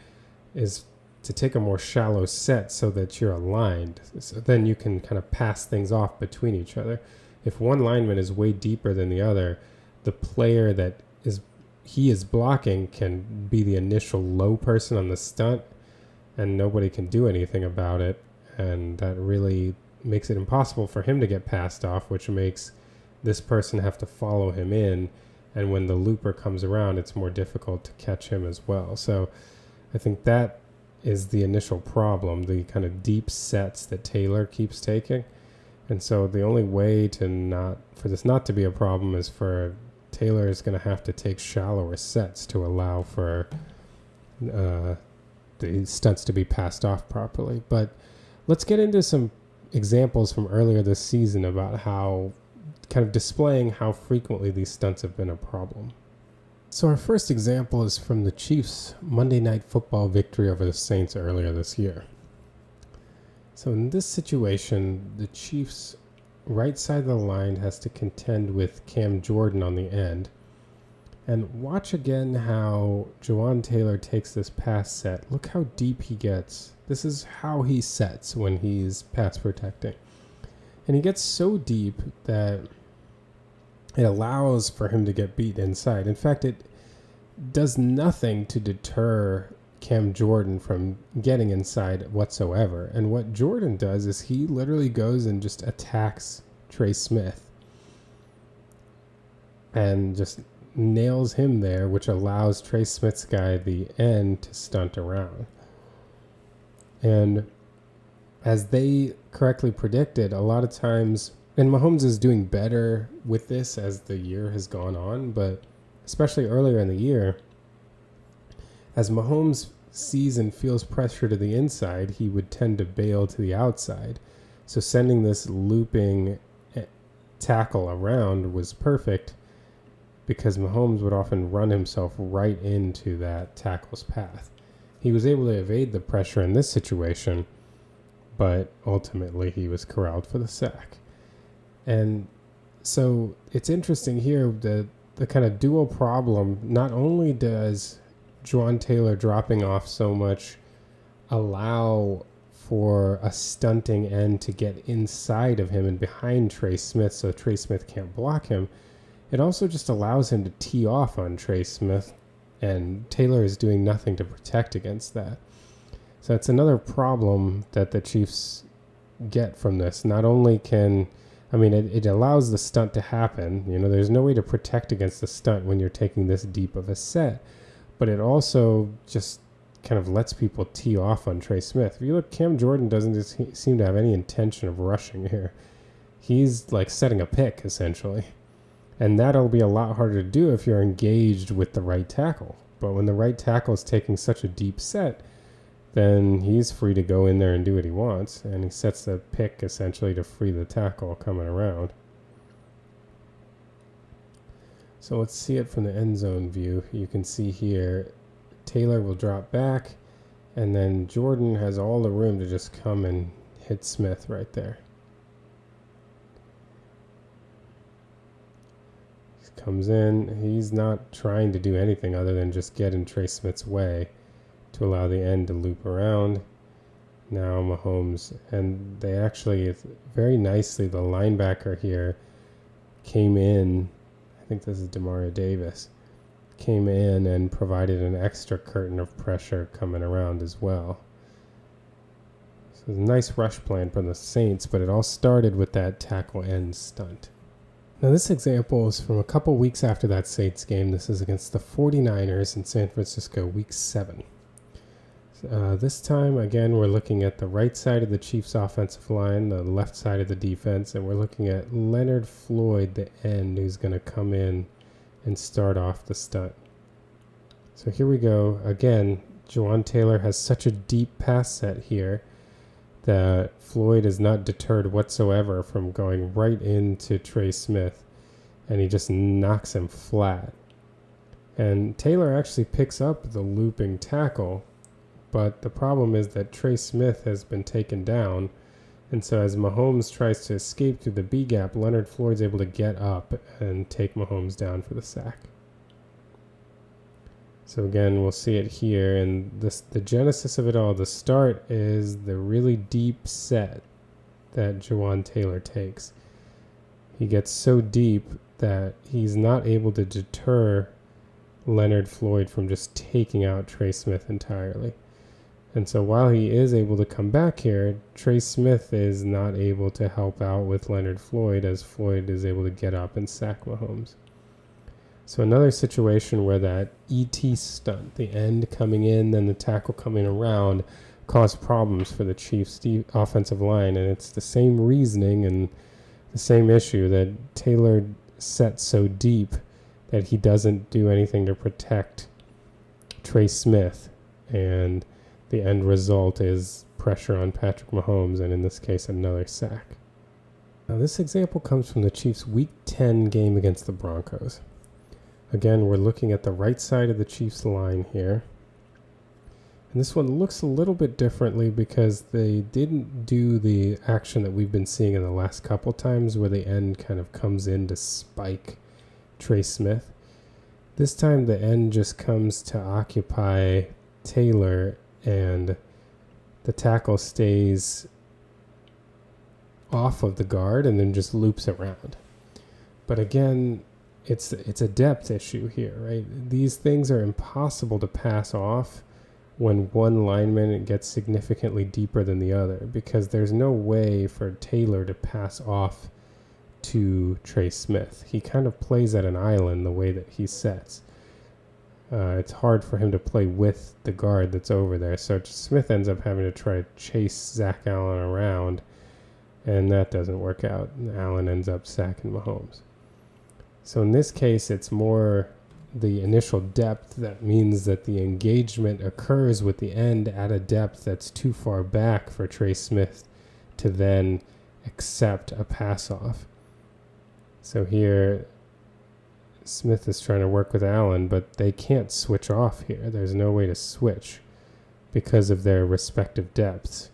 [SPEAKER 1] is to take a more shallow set so that you're aligned. So then you can kind of pass things off between each other. If one lineman is way deeper than the other, the player that he is blocking can be the initial low person on the stunt, and nobody can do anything about it. And that really makes it impossible for him to get passed off, which makes this person have to follow him in. And when the looper comes around, it's more difficult to catch him as well. So I think that is the initial problem, the kind of deep sets that Taylor keeps taking. And so the only way for this not to be a problem is for Taylor is going to have to take shallower sets to allow for the stunts to be passed off properly. But let's get into some examples from earlier this season about how, kind of displaying how frequently these stunts have been a problem. So our first example is from the Chiefs' Monday Night Football victory over the Saints earlier this year. So in this situation, the Chiefs' right side of the line has to contend with Cam Jordan on the end. And watch again how Jawaan Taylor takes this pass set. Look how deep he gets. This is how he sets when he's pass protecting. And he gets so deep that it allows for him to get beat inside. In fact, it does nothing to deter Cam Jordan from getting inside whatsoever. And what Jordan does is he literally goes and just attacks Trey Smith and just nails him there, which allows Trey Smith's guy, the end, to stunt around. And as they correctly predicted, a lot of times, and Mahomes is doing better with this as the year has gone on, but especially earlier in the year, as Mahomes sees and feels pressure to the inside, he would tend to bail to the outside. So sending this looping tackle around was perfect because Mahomes would often run himself right into that tackle's path. He was able to evade the pressure in this situation, but ultimately he was corralled for the sack. And so it's interesting here that the kind of dual problem, not only does Jawaan Taylor dropping off so much allow for a stunting end to get inside of him and behind Trey Smith so Trey Smith can't block him, It also just allows him to tee off on Trey Smith, and Taylor is doing nothing to protect against that. So that's another problem that the Chiefs get from this. Not only can, it allows the stunt to happen. There's no way to protect against the stunt when you're taking this deep of a set, but it also just kind of lets people tee off on Trey Smith. If you look, Cam Jordan doesn't seem to have any intention of rushing here. He's like setting a pick, essentially. And that'll be a lot harder to do if you're engaged with the right tackle. But when the right tackle is taking such a deep set, then he's free to go in there and do what he wants. And he sets the pick, essentially, to free the tackle coming around. So let's see it from the end zone view. You can see here, Taylor will drop back, and then Jordan has all the room to just come and hit Smith right there. Comes in, he's not trying to do anything other than just get in Trey Smith's way to allow the end to loop around. Now Mahomes, and they actually, very nicely, the linebacker here came in, I think this is Demario Davis, came in and provided an extra curtain of pressure coming around as well. So it was a nice rush plan from the Saints, but it all started with that tackle end stunt. Now this example is from a couple weeks after that Saints game. This is against the 49ers in San Francisco, week 7. This time, again, we're looking at the right side of the Chiefs offensive line, the left side of the defense, and we're looking at Leonard Floyd, the end, who's going to come in and start off the stunt. So here we go. Again, Jawaan Taylor has such a deep pass set here that Floyd is not deterred whatsoever from going right into Trey Smith, and he just knocks him flat. And Taylor actually picks up the looping tackle, but the problem is that Trey Smith has been taken down, and so as Mahomes tries to escape through the B gap, Leonard Floyd's able to get up and take Mahomes down for the sack. So again, we'll see it here, and the genesis of it all, the start is the really deep set that Jawaan Taylor takes. He gets so deep that he's not able to deter Leonard Floyd from just taking out Trey Smith entirely. And so while he is able to come back here, Trey Smith is not able to help out with Leonard Floyd, as Floyd is able to get up and sack Mahomes. So another situation where that ET stunt, the end coming in, then the tackle coming around, caused problems for the Chiefs' offensive line. And it's the same reasoning and the same issue that Taylor set so deep that he doesn't do anything to protect Trey Smith. And the end result is pressure on Patrick Mahomes, and in this case, another sack. Now this example comes from the Chiefs' Week 10 game against the Broncos. Again, we're looking at the right side of the Chiefs line here. And this one looks a little bit differently because they didn't do the action that we've been seeing in the last couple times where the end kind of comes in to spike Trey Smith. This time the end just comes to occupy Taylor, and the tackle stays off of the guard and then just loops around. But again, it's a depth issue here, right? These things are impossible to pass off when one lineman gets significantly deeper than the other, because there's no way for Taylor to pass off to Trey Smith. He kind of plays at an island the way that he sets. It's hard for him to play with the guard that's over there, so Smith ends up having to try to chase Zach Allen around, and that doesn't work out. Allen ends up sacking Mahomes. So in this case, it's more the initial depth that means that the engagement occurs with the end at a depth that's too far back for Trey Smith to then accept a pass off. So here, Smith is trying to work with Allen, but they can't switch off here. There's no way to switch because of their respective depths.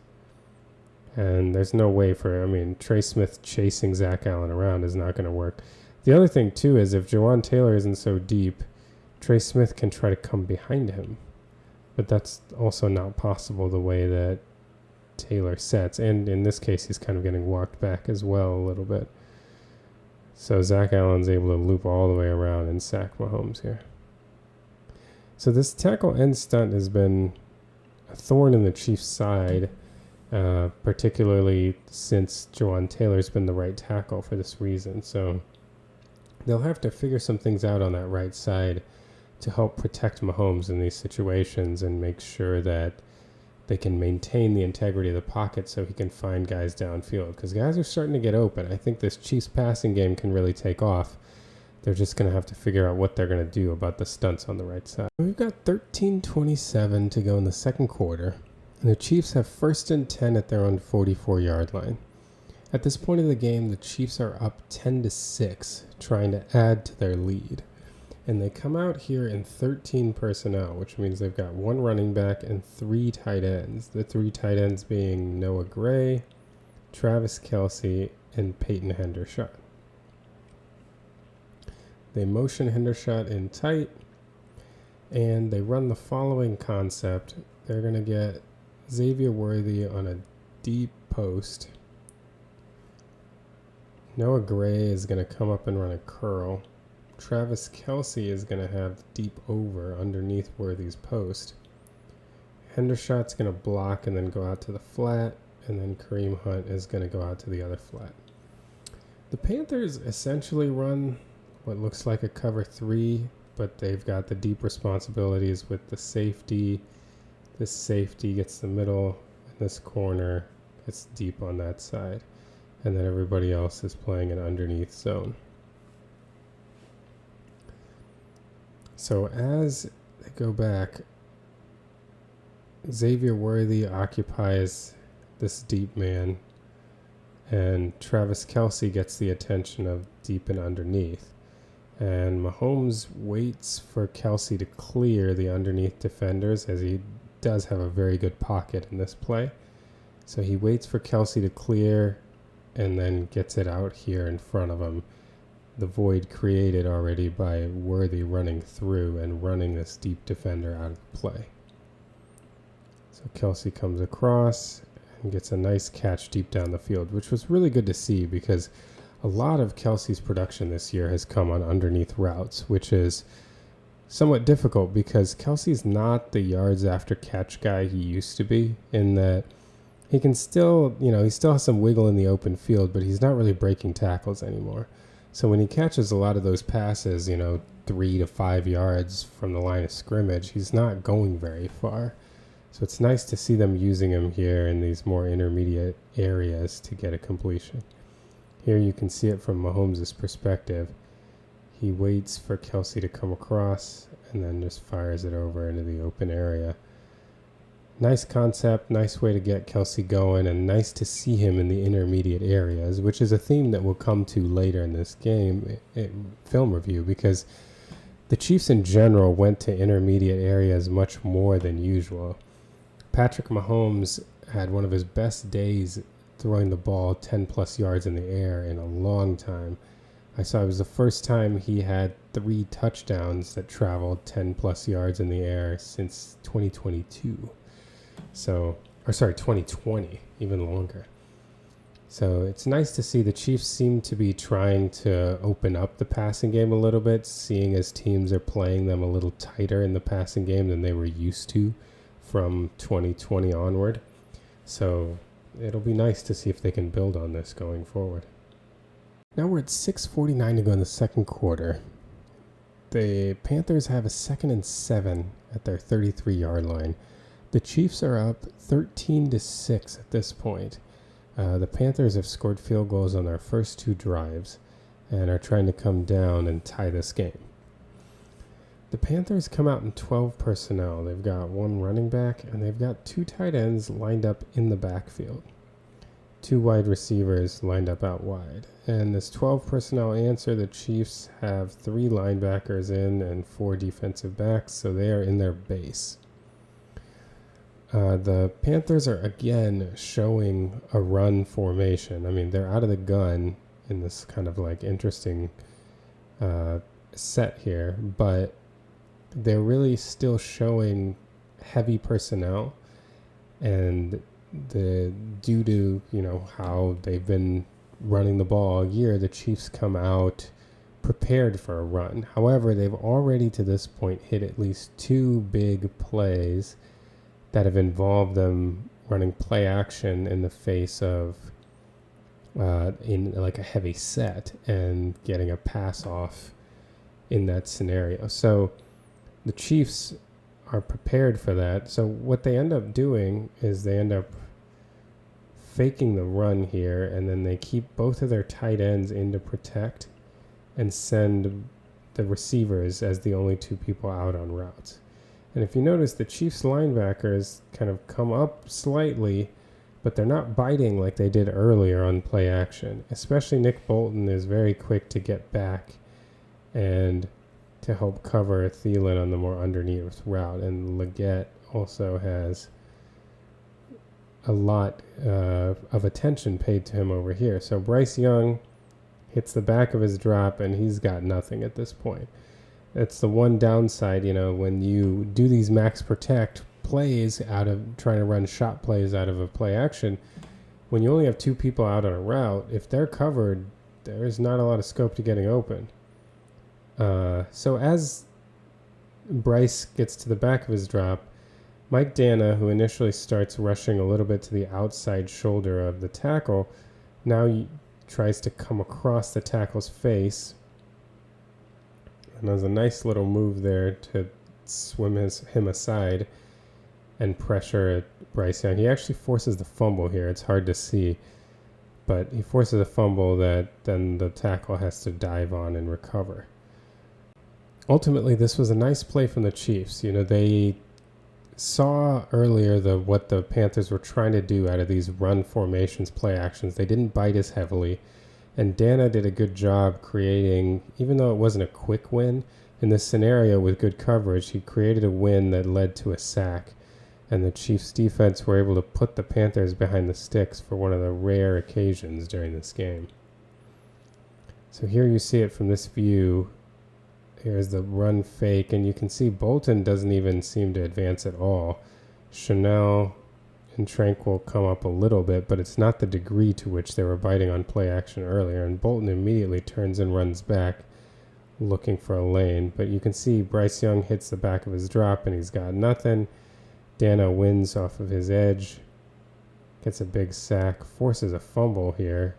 [SPEAKER 1] And there's no way Trey Smith chasing Zach Allen around is not going to work. The other thing, too, is if Jawaan Taylor isn't so deep, Trey Smith can try to come behind him. But that's also not possible the way that Taylor sets. And in this case, he's kind of getting walked back as well a little bit. So Zach Allen's able to loop all the way around and sack Mahomes here. So this tackle and stunt has been a thorn in the Chiefs' side, particularly since Jawan Taylor's been the right tackle for this reason. So they'll have to figure some things out on that right side to help protect Mahomes in these situations and make sure that they can maintain the integrity of the pocket so he can find guys downfield. Because guys are starting to get open. I think this Chiefs passing game can really take off. They're just going to have to figure out what they're going to do about the stunts on the right side. We've got 13:27 to go in the second quarter, and the Chiefs have 1st and 10 at their own 44-yard line. At this point of the game, the Chiefs are up 10-6, trying to add to their lead. And they come out here in 13 personnel, which means they've got 1 running back and 3 tight ends. The 3 tight ends being Noah Gray, Travis Kelce, and Peyton Hendershot. They motion Hendershot in tight, and they run the following concept. They're going to get Xavier Worthy on a deep post. Noah Gray is going to come up and run a curl. Travis Kelce is going to have deep over underneath Worthy's post. Hendershot's going to block and then go out to the flat, and then Kareem Hunt is going to go out to the other flat. The Panthers essentially run what looks like a cover 3, but they've got the deep responsibilities with the safety. This safety gets the middle, and this corner gets deep on that side. And then everybody else is playing an underneath zone. So as they go back, Xavier Worthy occupies this deep man, and Travis Kelce gets the attention of deep and underneath. And Mahomes waits for Kelce to clear the underneath defenders, as he does have a very good pocket in this play. So he waits for Kelce to clear and then gets it out here in front of him. The void created already by Worthy running through and running this deep defender out of play. So Kelce comes across and gets a nice catch deep down the field, which was really good to see because a lot of Kelce's production this year has come on underneath routes, which is somewhat difficult because Kelce's not the yards after catch guy he used to be, in that he can still, he still has some wiggle in the open field, but he's not really breaking tackles anymore. So when he catches a lot of those passes, 3 to 5 yards from the line of scrimmage, he's not going very far. So it's nice to see them using him here in these more intermediate areas to get a completion. Here you can see it from Mahomes' perspective. He waits for Kelce to come across and then just fires it over into the open area. Nice concept, nice way to get Kelce going, and nice to see him in the intermediate areas, which is a theme that we'll come to later in this game, film review, because the Chiefs in general went to intermediate areas much more than usual. Patrick Mahomes had one of his best days throwing the ball 10 plus yards in the air in a long time. I saw it was the first time he had 3 touchdowns that traveled 10 plus yards in the air since 2022. 2020, even longer. So it's nice to see the Chiefs seem to be trying to open up the passing game a little bit, seeing as teams are playing them a little tighter in the passing game than they were used to from 2020 onward. So it'll be nice to see if they can build on this going forward. Now we're at 6:49 to go in the second quarter. The Panthers have a 2nd and 7 at their 33-yard line. The Chiefs are up 13-6 at this point. The Panthers have scored field goals on their first 2 drives and are trying to come down and tie this game. The Panthers come out in 12 personnel. They've got 1 running back, and they've got 2 tight ends lined up in the backfield. 2 wide receivers lined up out wide. And this 12 personnel answer, the Chiefs have 3 linebackers in and 4 defensive backs, so they are in their base. The Panthers are again showing a run formation. I mean, they're out of the gun in this kind of like interesting set here, but they're really still showing heavy personnel, and due to how they've been running the ball all year, the Chiefs come out prepared for a run. However, they've already to this point hit at least 2 big plays that have involved them running play action in the face of in like a heavy set and getting a pass off in that scenario. So the Chiefs are prepared for that. So what they end up doing is they end up faking the run here, and then they keep both of their tight ends in to protect and send the receivers as the only 2 people out on routes. And if you notice, the Chiefs linebackers kind of come up slightly, but they're not biting like they did earlier on play action. Especially Nick Bolton is very quick to get back and to help cover Thielen on the more underneath route. And Leggett also has a lot of attention paid to him over here. So Bryce Young hits the back of his drop, and he's got nothing at this point. That's the one downside, when you do these max protect plays out of trying to run shot plays out of a play action, when you only have 2 people out on a route, if they're covered, there's not a lot of scope to getting open. So as Bryce gets to the back of his drop, Mike Dana, who initially starts rushing a little bit to the outside shoulder of the tackle, now tries to come across the tackle's face. And there's a nice little move there to swim him aside and pressure at Bryce Young. He actually forces the fumble here. It's hard to see, but he forces a fumble that then the tackle has to dive on and recover. Ultimately, this was a nice play from the Chiefs. They saw earlier what the Panthers were trying to do out of these run formations, play actions. They didn't bite as heavily, and Dana did a good job creating, even though it wasn't a quick win, in this scenario with good coverage, he created a win that led to a sack, and the Chiefs defense were able to put the Panthers behind the sticks for one of the rare occasions during this game. So here you see it from this view. Here's the run fake, and you can see Bolton doesn't even seem to advance at all. Chanel and Tranquil come up a little bit, but it's not the degree to which they were biting on play action earlier, and Bolton immediately turns and runs back looking for a lane. But you can see Bryce Young hits the back of his drop, and he's got nothing. Dana wins off of his edge, gets a big sack, forces a fumble here,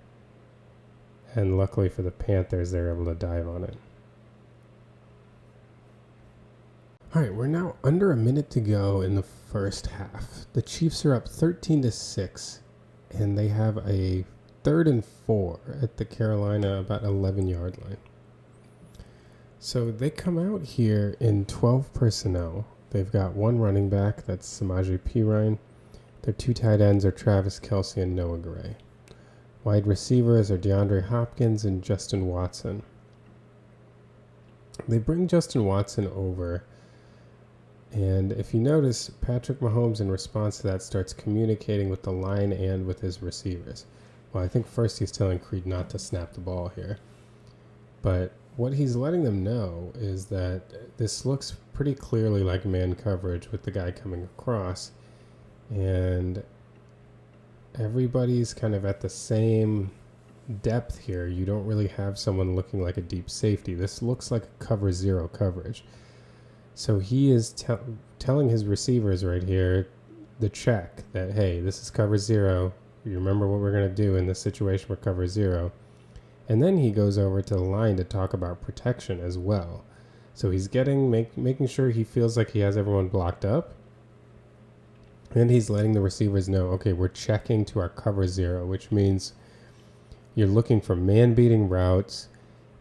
[SPEAKER 1] and luckily for the Panthers, they're able to dive on it. All right, we're now under a minute to go in the first half. The Chiefs are up 13-6, and they have a 3rd and 4 at the Carolina about 11-yard line. So they come out here in 12 personnel. They've got 1 running back, that's Samaje Perine. Their 2 tight ends are Travis Kelce and Noah Gray. Wide receivers are DeAndre Hopkins and Justin Watson. They bring Justin Watson over, and if you notice, Patrick Mahomes, in response to that, starts communicating with the line and with his receivers. Well, I think first he's telling Creed not to snap the ball here. But what he's letting them know is that this looks pretty clearly like man coverage with the guy coming across. And everybody's kind of at the same depth here. You don't really have someone looking like a deep safety. This looks like a cover 0 coverage. So he is telling his receivers right here the check that, hey, this is cover 0. You remember what we're going to do in this situation for cover 0. And then he goes over to the line to talk about protection as well. So he's making sure he feels like he has everyone blocked up. And he's letting the receivers know, okay, we're checking to our cover 0, which means you're looking for man-beating routes,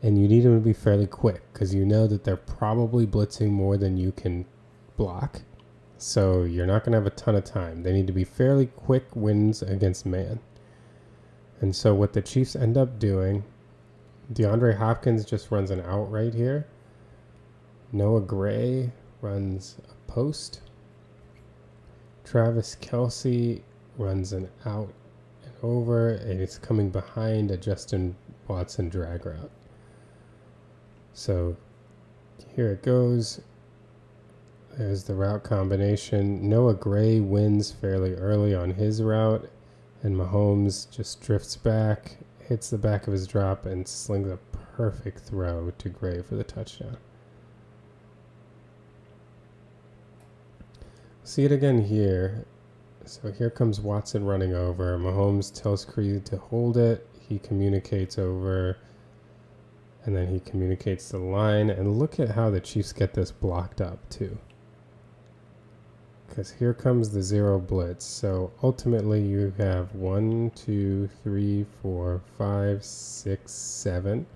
[SPEAKER 1] and you need them to be fairly quick because you know that they're probably blitzing more than you can block. So you're not going to have a ton of time. They need to be fairly quick wins against man. And so what the Chiefs end up doing, DeAndre Hopkins just runs an out right here. Noah Gray runs a post. Travis Kelce runs an out and over, and it's coming behind a Justin Watson drag route. So here it goes. There's the route combination. Noah Gray wins fairly early on his route, and Mahomes just drifts back, hits the back of his drop and slings a perfect throw to Gray for the touchdown. See it again here. So here comes Watson running over. Mahomes tells Creed to hold it. He communicates over, and then he communicates the line. And look at how the Chiefs get this blocked up too. Because here comes the zero blitz. So ultimately you have 1, 2, 3, 4, 5, 6, 7.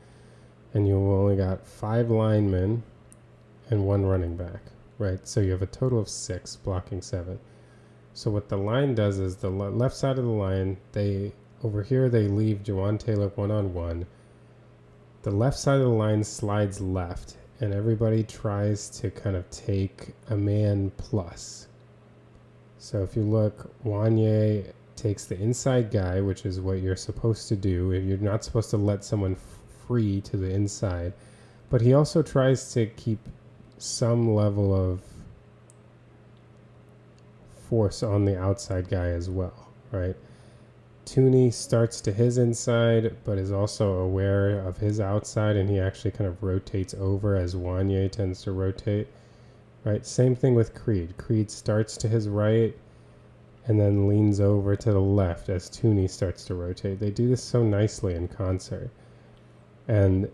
[SPEAKER 1] And you only got 5 linemen and 1 running back. Right, so you have a total of 6 blocking 7. So what the line does is the left side of the line, over here they leave Jawan Taylor one-on-one. The left side of the line slides left, and everybody tries to kind of take a man plus. So if you look, Wanye takes the inside guy, which is what you're supposed to do. You're not supposed to let someone free to the inside. But he also tries to keep some level of force on the outside guy as well, right? Tooney starts to his inside, but is also aware of his outside, and he actually kind of rotates over as Wanye tends to rotate, right? Same thing with Creed. Creed starts to his right and then leans over to the left as Tooney starts to rotate. They do this so nicely in concert. And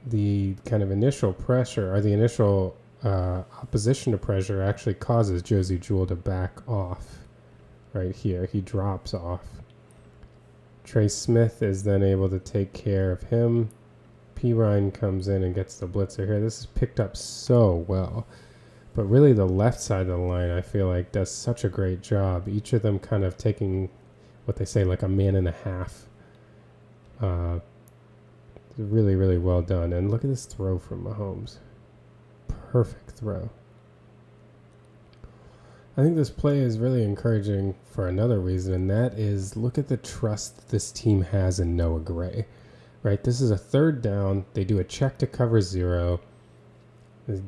[SPEAKER 1] the kind of initial pressure, or the initial opposition to pressure, actually causes Josie Jewell to back off right here. He drops off. Trey Smith is then able to take care of him. P. Ryan comes in and gets the blitzer here. This is picked up so well. But really the left side of the line, I feel like, does such a great job. Each of them kind of taking what they say like a man and a half. Really, really well done. And look at this throw from Mahomes. Perfect throw. I think this play is really encouraging for another reason, and that is look at the trust this team has in Noah Gray. Right? This is a third down. They do a check to cover 0.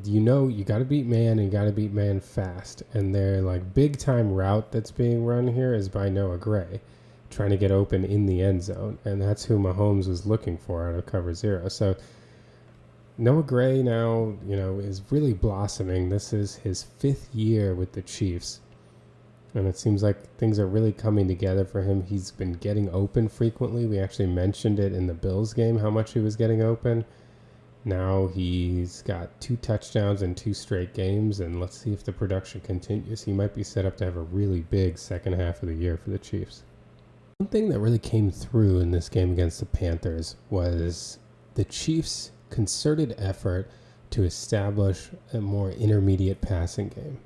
[SPEAKER 1] You know you got to beat man, and you got to beat man fast. And their like big time route that's being run here is by Noah Gray, trying to get open in the end zone, and that's who Mahomes was looking for out of cover 0. So Noah Gray now, is really blossoming. This is his 5th year with the Chiefs, and it seems like things are really coming together for him. He's been getting open frequently. We actually mentioned it in the Bills game, how much he was getting open. Now he's got 2 touchdowns in 2 straight games, and let's see if the production continues. He might be set up to have a really big second half of the year for the Chiefs. One thing that really came through in this game against the Panthers was the Chiefs' concerted effort to establish a more intermediate passing game.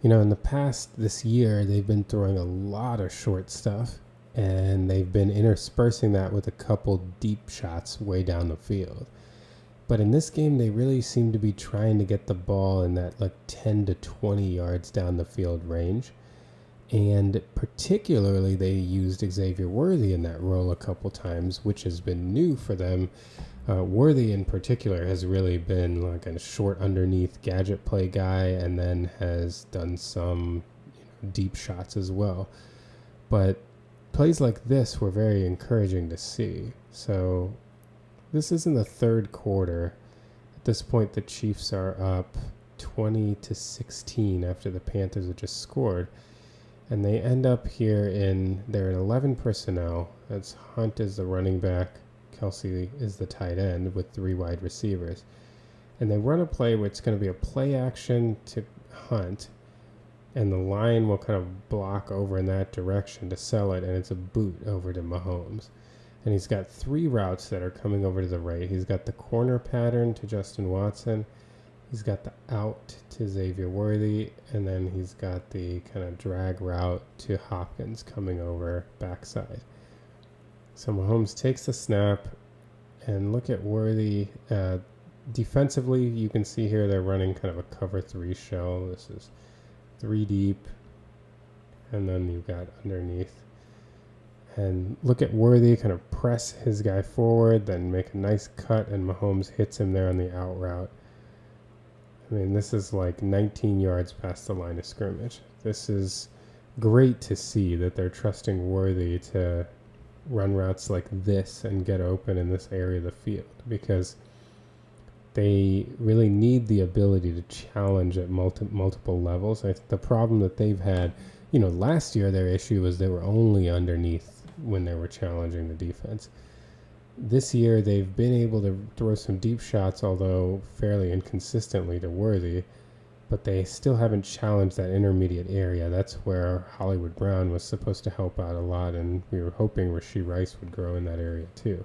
[SPEAKER 1] In the past this year, they've been throwing a lot of short stuff, and they've been interspersing that with a couple deep shots way down the field. But in this game, they really seem to be trying to get the ball in that 10 to 20 yards down the field range. And particularly, they used Xavier Worthy in that role a couple times, which has been new for them. Worthy in particular has really been like a short underneath gadget play guy, and then has done some deep shots as well. But plays like this were very encouraging to see. So this is in the third quarter. At this point, the Chiefs are up 20-16 after the Panthers had just scored. And they end up here they're in 11 personnel. That's Hunt is the running back. Kelsey is the tight end with 3 wide receivers. And they run a play where it's going to be a play action to Hunt. And the line will kind of block over in that direction to sell it. And it's a boot over to Mahomes. And he's got 3 routes that are coming over to the right. He's got the corner pattern to Justin Watson. He's got the out to Xavier Worthy. And then he's got the kind of drag route to Hopkins coming over backside. So Mahomes takes the snap. And look at Worthy. Defensively, you can see here they're running kind of a cover 3 shell. This is 3 deep. And then you've got underneath. And look at Worthy kind of press his guy forward, then make a nice cut, and Mahomes hits him there on the out route. I mean, this is like 19 yards past the line of scrimmage. This is great to see that they're trusting Worthy to run routes like this and get open in this area of the field, because they really need the ability to challenge at multiple levels. The problem that they've had, last year their issue was they were only underneath when they were challenging the defense. This year they've been able to throw some deep shots, although fairly inconsistently, to Worthy, but they still haven't challenged that intermediate area. That's where Hollywood Brown was supposed to help out a lot, and we were hoping Rashee Rice would grow in that area too.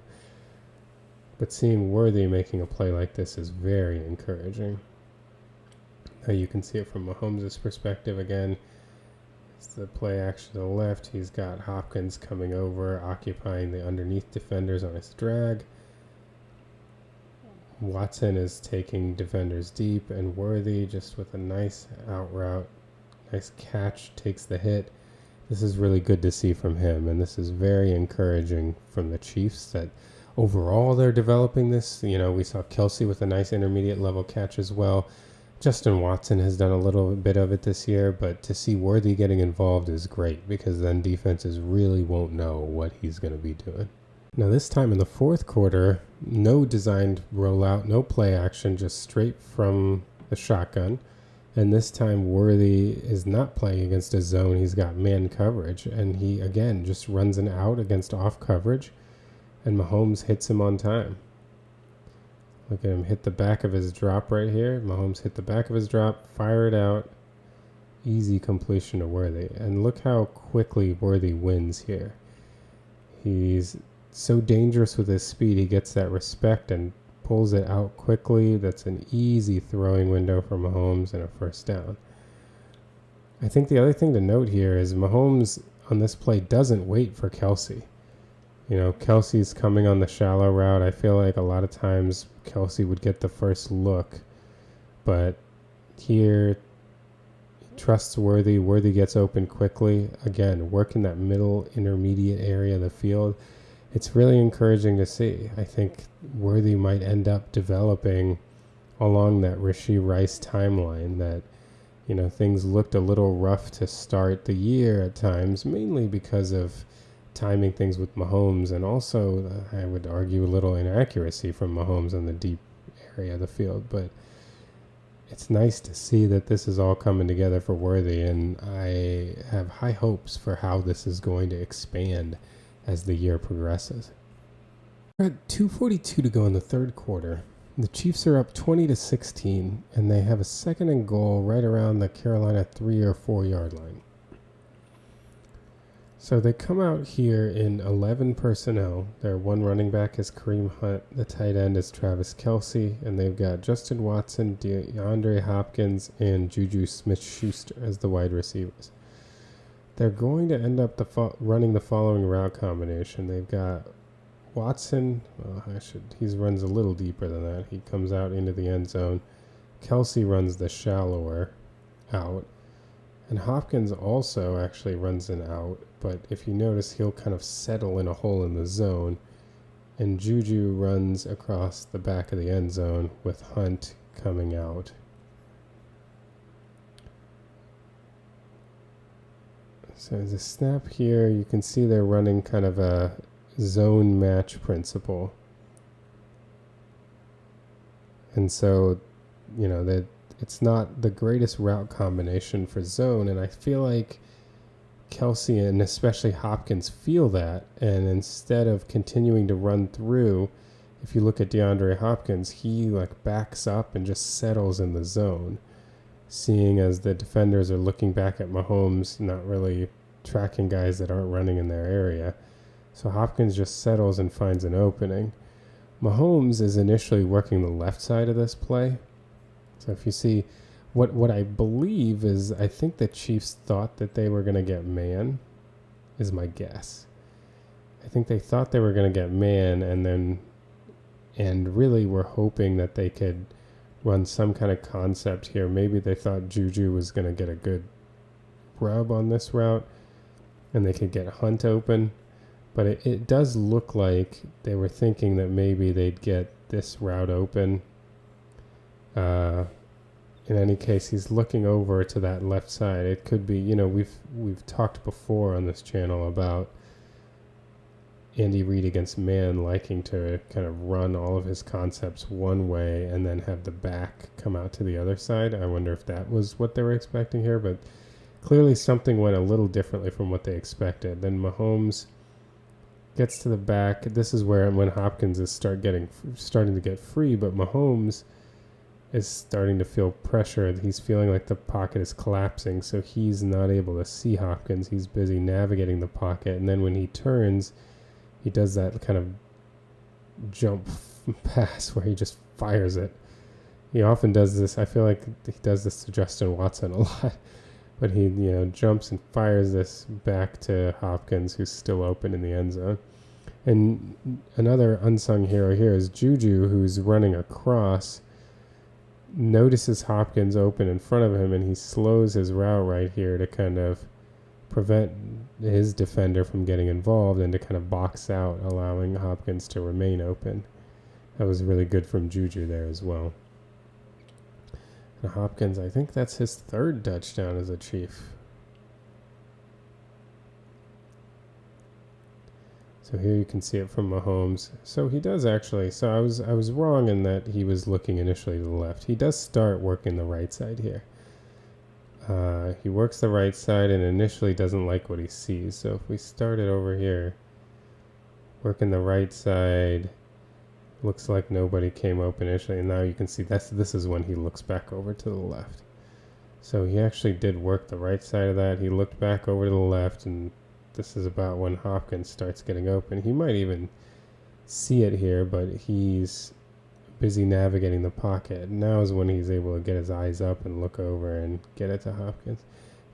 [SPEAKER 1] But seeing Worthy making a play like this is very encouraging. Now you can see it from Mahomes' perspective again. It's the play action to the left. He's got Hopkins coming over, occupying the underneath defenders on his drag. Watson is taking defenders deep, and Worthy just with a nice out route, nice catch, takes the hit. This is really good to see from him, and this is very encouraging from the Chiefs that overall they're developing this. We saw Kelsey with a nice intermediate level catch as well. Justin Watson has done a little bit of it this year, but to see Worthy getting involved is great, because then defenses really won't know what he's going to be doing. Now this time in the fourth quarter, no designed rollout, no play action, just straight from the shotgun. And this time Worthy is not playing against a zone. He's got man coverage, and he again just runs an out against off coverage, and Mahomes hits him on time. Look at him hit the back of his drop right here. Mahomes hit the back of his drop, fire it out. Easy completion to Worthy. And look how quickly Worthy wins here. He's so dangerous with his speed. He gets that respect and pulls it out quickly. That's an easy throwing window for Mahomes and a first down. I think the other thing to note here is Mahomes on this play doesn't wait for Kelsey. Kelsey's coming on the shallow route. I feel like a lot of times Kelsey would get the first look, but here he trusts Worthy. Worthy gets open quickly. Again, working that middle intermediate area of the field. It's really encouraging to see. I think Worthy might end up developing along that Rashee Rice timeline that, things looked a little rough to start the year at times, mainly because of timing things with Mahomes, and also I would argue a little inaccuracy from Mahomes in the deep area of the field. But it's nice to see that this is all coming together for Worthy, and I have high hopes for how this is going to expand as the year progresses. We're at 2:42 to go in the third quarter. The Chiefs are up 20-16, and they have a second and goal right around the Carolina 3 or 4 yard line. So they come out here in 11 personnel. Their one running back is Kareem Hunt. The tight end is Travis Kelsey. And they've got Justin Watson, DeAndre Hopkins, and Juju Smith-Schuster as the wide receivers. They're going to end up running the following route combination. They've got Watson. He runs a little deeper than that. He comes out into the end zone. Kelsey runs the shallower out. And Hopkins also actually runs an out, but if you notice, he'll kind of settle in a hole in the zone. And Juju runs across the back of the end zone with Hunt coming out. So as a snap here, you can see they're running kind of a zone match principle. And so, it's not the greatest route combination for zone, and I feel like Kelsey and especially Hopkins feel that, and instead of continuing to run through, if you look at DeAndre Hopkins, he backs up and just settles in the zone, seeing as the defenders are looking back at Mahomes, not really tracking guys that aren't running in their area. So Hopkins just settles and finds an opening. Mahomes is initially working the left side of this play. So if you see, what I believe is, I think the Chiefs thought that they were going to get man, is my guess. I think they thought they were going to get man, and really were hoping that they could run some kind of concept here. Maybe they thought Juju was going to get a good rub on this route, and they could get Hunt open. But it does look like they were thinking that maybe they'd get this route open. In any case, he's looking over to that left side. It could be, we've talked before on this channel about Andy Reid against man liking to kind of run all of his concepts one way and then have the back come out to the other side. I wonder if that was what they were expecting here, but clearly something went a little differently from what they expected. Then Mahomes gets to the back. This is when Hopkins is starting to get free, but Mahomes is starting to feel pressure. He's feeling like the pocket is collapsing, so he's not able to see Hopkins. He's busy navigating the pocket, and then when he turns, he does that kind of jump pass where he just fires it. He often does this. I feel like he does this to Justin Watson a lot. But he, jumps and fires this back to Hopkins, who's still open in the end zone. And another unsung hero here is Juju, who's running across, notices Hopkins open in front of him, and he slows his route right here to kind of prevent his defender from getting involved and to kind of box out, allowing Hopkins to remain open. That was really good from Juju there as well. And Hopkins, I think that's his third touchdown as a Chief. So here you can see it from Mahomes. So he does actually, so I was wrong in that he was looking initially to the left. He does start working the right side here. He works the right side and initially doesn't like what he sees. So if we started over here, working the right side, looks like nobody came open initially, and now you can see this is when he looks back over to the left. So he actually did work the right side of that. He looked back over to the left, and this is about when Hopkins starts getting open. He might even see it here, but he's busy navigating the pocket. Now is when he's able to get his eyes up and look over and get it to Hopkins.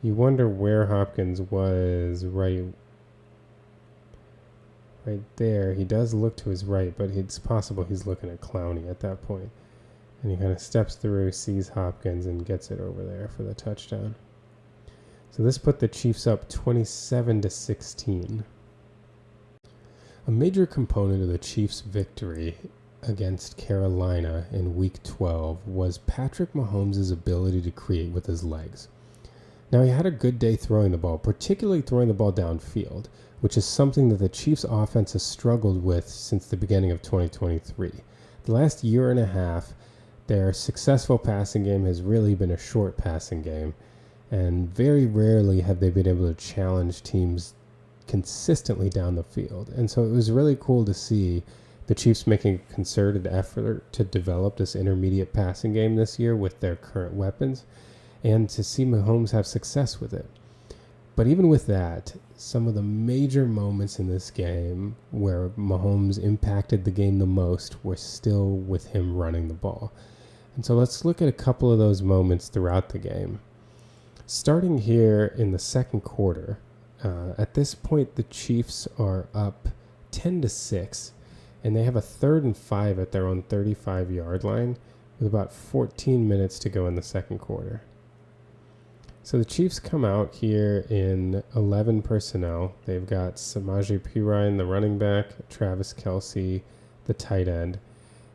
[SPEAKER 1] You wonder where Hopkins was right there. He does look to his right, but it's possible he's looking at Clowney at that point. And he kind of steps through, sees Hopkins, and gets it over there for the touchdown. So this put the Chiefs up 27-16. A major component of the Chiefs' victory against Carolina in Week 12 was Patrick Mahomes' ability to create with his legs. Now, he had a good day throwing the ball, particularly throwing the ball downfield, which is something that the Chiefs' offense has struggled with since the beginning of 2023. The last year and a half, their successful passing game has really been a short passing game, and very rarely have they been able to challenge teams consistently down the field. And so it was really cool to see the Chiefs making a concerted effort to develop this intermediate passing game this year with their current weapons, and to see Mahomes have success with it. But even with that, some of the major moments in this game where Mahomes impacted the game the most were still with him running the ball. And so let's look at a couple of those moments throughout the game. Starting here in the second quarter, at this point the Chiefs are up 10-6, and they have a 3rd and 5 at their own 35-yard line with about 14 minutes to go in the second quarter. So the Chiefs come out here in 11 personnel. They've got Samaje Perine, the running back, Travis Kelce, the tight end.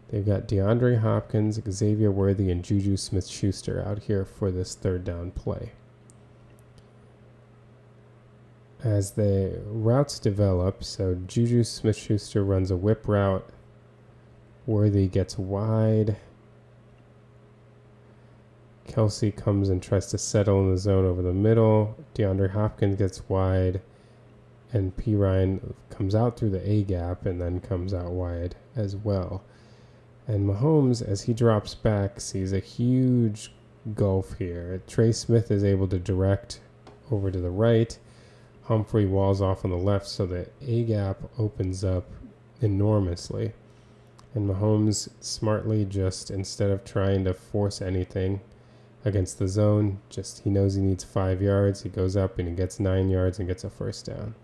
[SPEAKER 1] They've got DeAndre Hopkins, Xavier Worthy, and Juju Smith-Schuster out here for this third down play. As the routes develop, so Juju Smith-Schuster runs a whip route. Worthy gets wide. Kelce comes and tries to settle in the zone over the middle. DeAndre Hopkins gets wide. And Perine comes out through the A-gap and then comes out wide as well. And Mahomes, as he drops back, sees a huge gulf here. Trey Smith is able to direct over to the right. Humphrey walls off on the left, so the A-gap opens up enormously. And Mahomes smartly just, instead of trying to force anything against the zone, just he knows he needs 5 yards. He goes up and he gets 9 yards and gets a first down.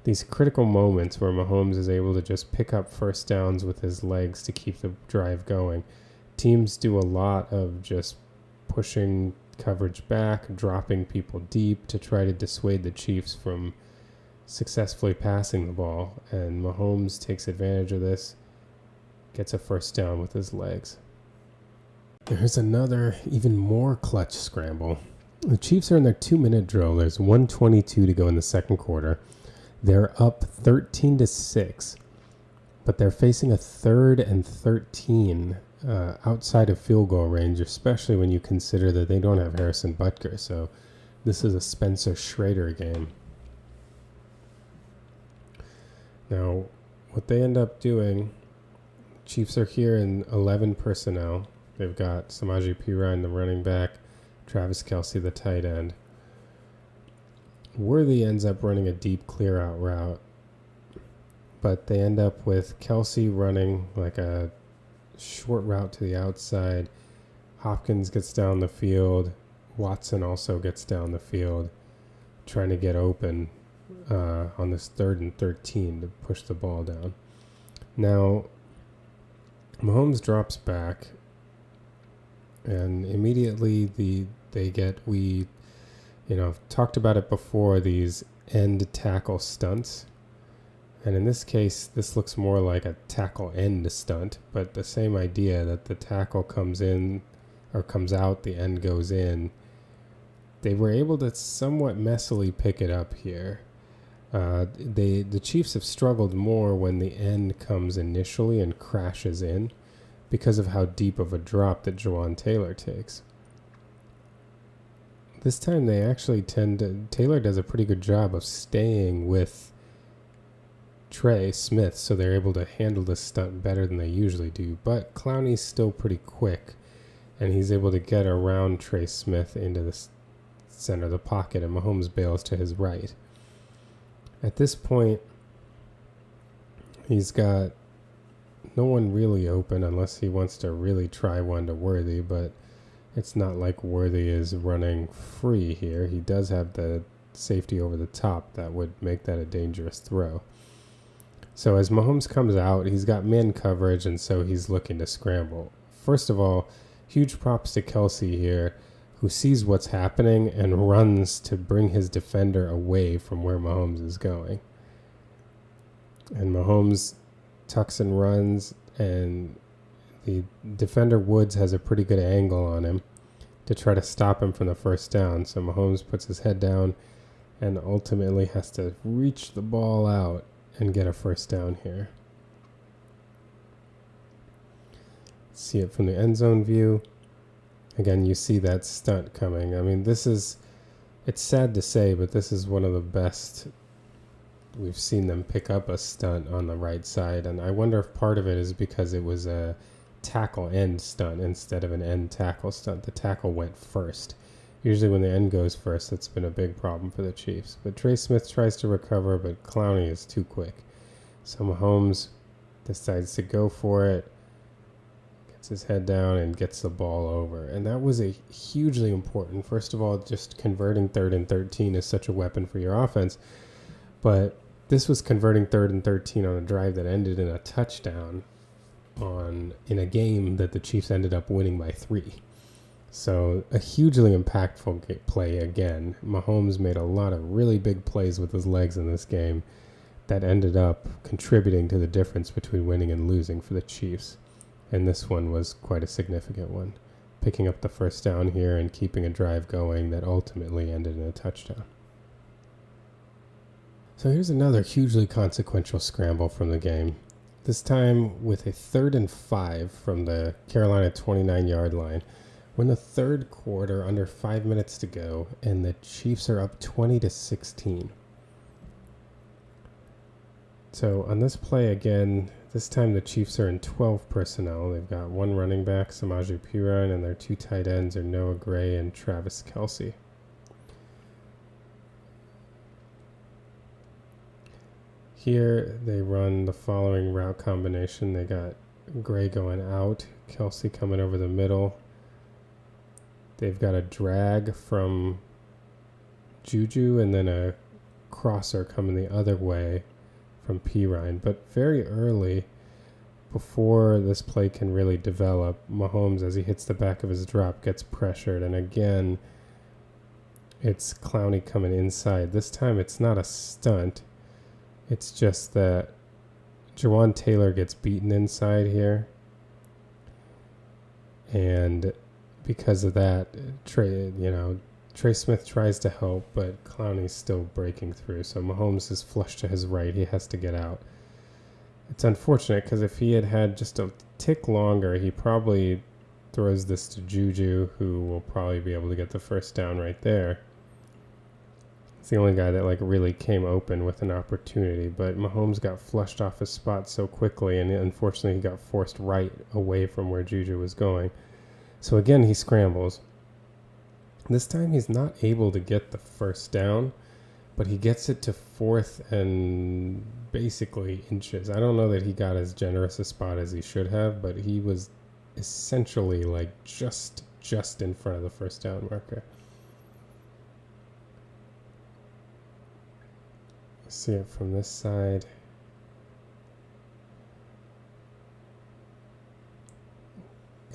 [SPEAKER 1] These critical moments where Mahomes is able to just pick up first downs with his legs to keep the drive going. Teams do a lot of just pushing coverage back, dropping people deep to try to dissuade the Chiefs from successfully passing the ball. And Mahomes takes advantage of this, gets a first down with his legs. There's another, even more clutch scramble. The Chiefs are in their 2-minute drill. There's 1:22 to go in the second quarter. They're up 13-6, but they're facing a 3rd and 13 outside of field goal range, especially when you consider that they don't have Harrison Butker. So this is a Spencer Schrader game. Now, what they end up doing, Chiefs are here in 11 personnel. They've got Samaje Perine, the running back, Travis Kelce, the tight end. Worthy ends up running a deep clear-out route, but they end up with Kelce running like a short route to the outside. Hopkins gets down the field. Watson also gets down the field, trying to get open on this 3rd and 13 to push the ball down. Now, Mahomes drops back, and immediately we talked about it before, these end tackle stunts. And in this case, this looks more like a tackle end stunt, but the same idea that the tackle comes in or comes out, the end goes in. They were able to somewhat messily pick it up here. The Chiefs have struggled more when the end comes initially and crashes in because of how deep of a drop that Jawaan Taylor takes. This time they actually Taylor does a pretty good job of staying with Trey Smith, so they're able to handle this stunt better than they usually do. But Clowney's still pretty quick, and he's able to get around Trey Smith into the center of the pocket, and Mahomes bails to his right. At this point, he's got no one really open unless he wants to really try one to Worthy, but it's not like Worthy is running free here. He does have the safety over the top that would make that a dangerous throw. So as Mahomes comes out, he's got man coverage, and so he's looking to scramble. First of all, huge props to Kelce here, who sees what's happening and runs to bring his defender away from where Mahomes is going. And Mahomes tucks and runs, and the defender Woods has a pretty good angle on him to try to stop him from the first down. So Mahomes puts his head down and ultimately has to reach the ball out and get a first down here. See it from the end zone view. Again, you see that stunt coming. I mean, it's sad to say, but this is one of the best we've seen them pick up a stunt on the right side. And I wonder if part of it is because it was a tackle end stunt instead of an end tackle stunt. The tackle went first. Usually when the end goes first, that's been a big problem for the Chiefs. But Trey Smith tries to recover, but Clowney is too quick. So Mahomes decides to go for it, gets his head down, and gets the ball over. And that was a hugely important. First of all, just converting 3rd and 13 is such a weapon for your offense. But this was converting 3rd and 13 on a drive that ended in a touchdown in a game that the Chiefs ended up winning by 3. So a hugely impactful play again. Mahomes made a lot of really big plays with his legs in this game that ended up contributing to the difference between winning and losing for the Chiefs. And this one was quite a significant one, picking up the first down here and keeping a drive going that ultimately ended in a touchdown. So here's another hugely consequential scramble from the game. This time with a 3rd and 5 from the Carolina 29-yard line. We're in the third quarter, under 5 minutes to go, and the Chiefs are up 20-16. So on this play again, this time the Chiefs are in 12 personnel. They've got one running back, Samaje Perine, and their 2 tight ends are Noah Gray and Travis Kelce. Here they run the following route combination. They got Gray going out, Kelce coming over the middle. They've got a drag from Juju and then a crosser coming the other way from Perine. But very early, before this play can really develop, Mahomes, as he hits the back of his drop, gets pressured. And again, it's Clowney coming inside. This time it's not a stunt. It's just that Jawaan Taylor gets beaten inside here. And because of that, Trey Smith tries to help, but Clowney's still breaking through. So Mahomes is flushed to his right. He has to get out. It's unfortunate because if he had had just a tick longer, he probably throws this to Juju, who will probably be able to get the first down right there. It's the only guy that really came open with an opportunity, but Mahomes got flushed off his spot so quickly, and unfortunately he got forced right away from where Juju was going. So again, he scrambles. This time he's not able to get the first down, but he gets it to 4th and basically inches. I don't know that he got as generous a spot as he should have, but he was essentially just in front of the first down marker. See it from this side.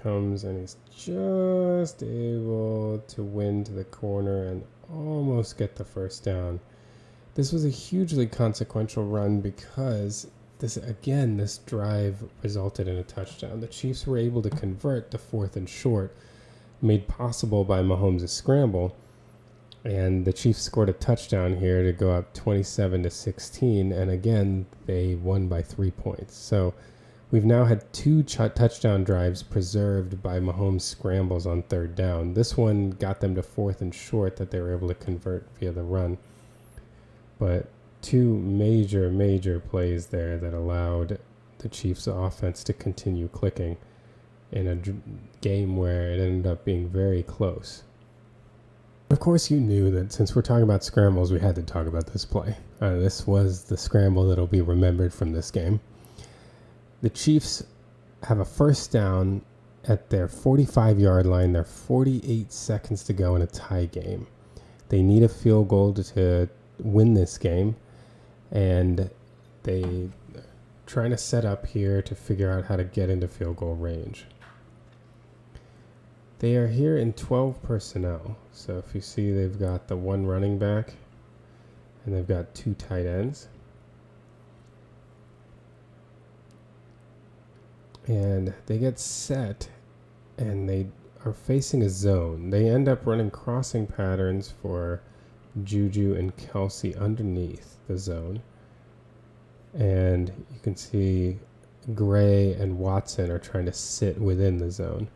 [SPEAKER 1] Comes and he's just able to win to the corner and almost get the first down. This was a hugely consequential run because this drive resulted in a touchdown. The Chiefs were able to convert the 4th and short, made possible by Mahomes' scramble, and the Chiefs scored a touchdown here to go up 27-16, and again, they won by 3 points. So we've now had 2 touchdown drives preserved by Mahomes' scrambles on 3rd down. This one got them to 4th and short that they were able to convert via the run. But 2 major plays there that allowed the Chiefs' offense to continue clicking in a game where it ended up being very close. Of course, you knew that since we're talking about scrambles, we had to talk about this play. This was the scramble that'll be remembered from this game. The Chiefs have a first down at their 45-yard line. They're 48 seconds to go in a tie game. They need a field goal to win this game, and they trying to set up here to figure out how to get into field goal range. They are here in 12 personnel. So if you see, they've got the 1 running back, and they've got 2 tight ends. And they get set, and they are facing a zone. They end up running crossing patterns for Juju and Kelsey underneath the zone. And you can see Gray and Watson are trying to sit within the zone.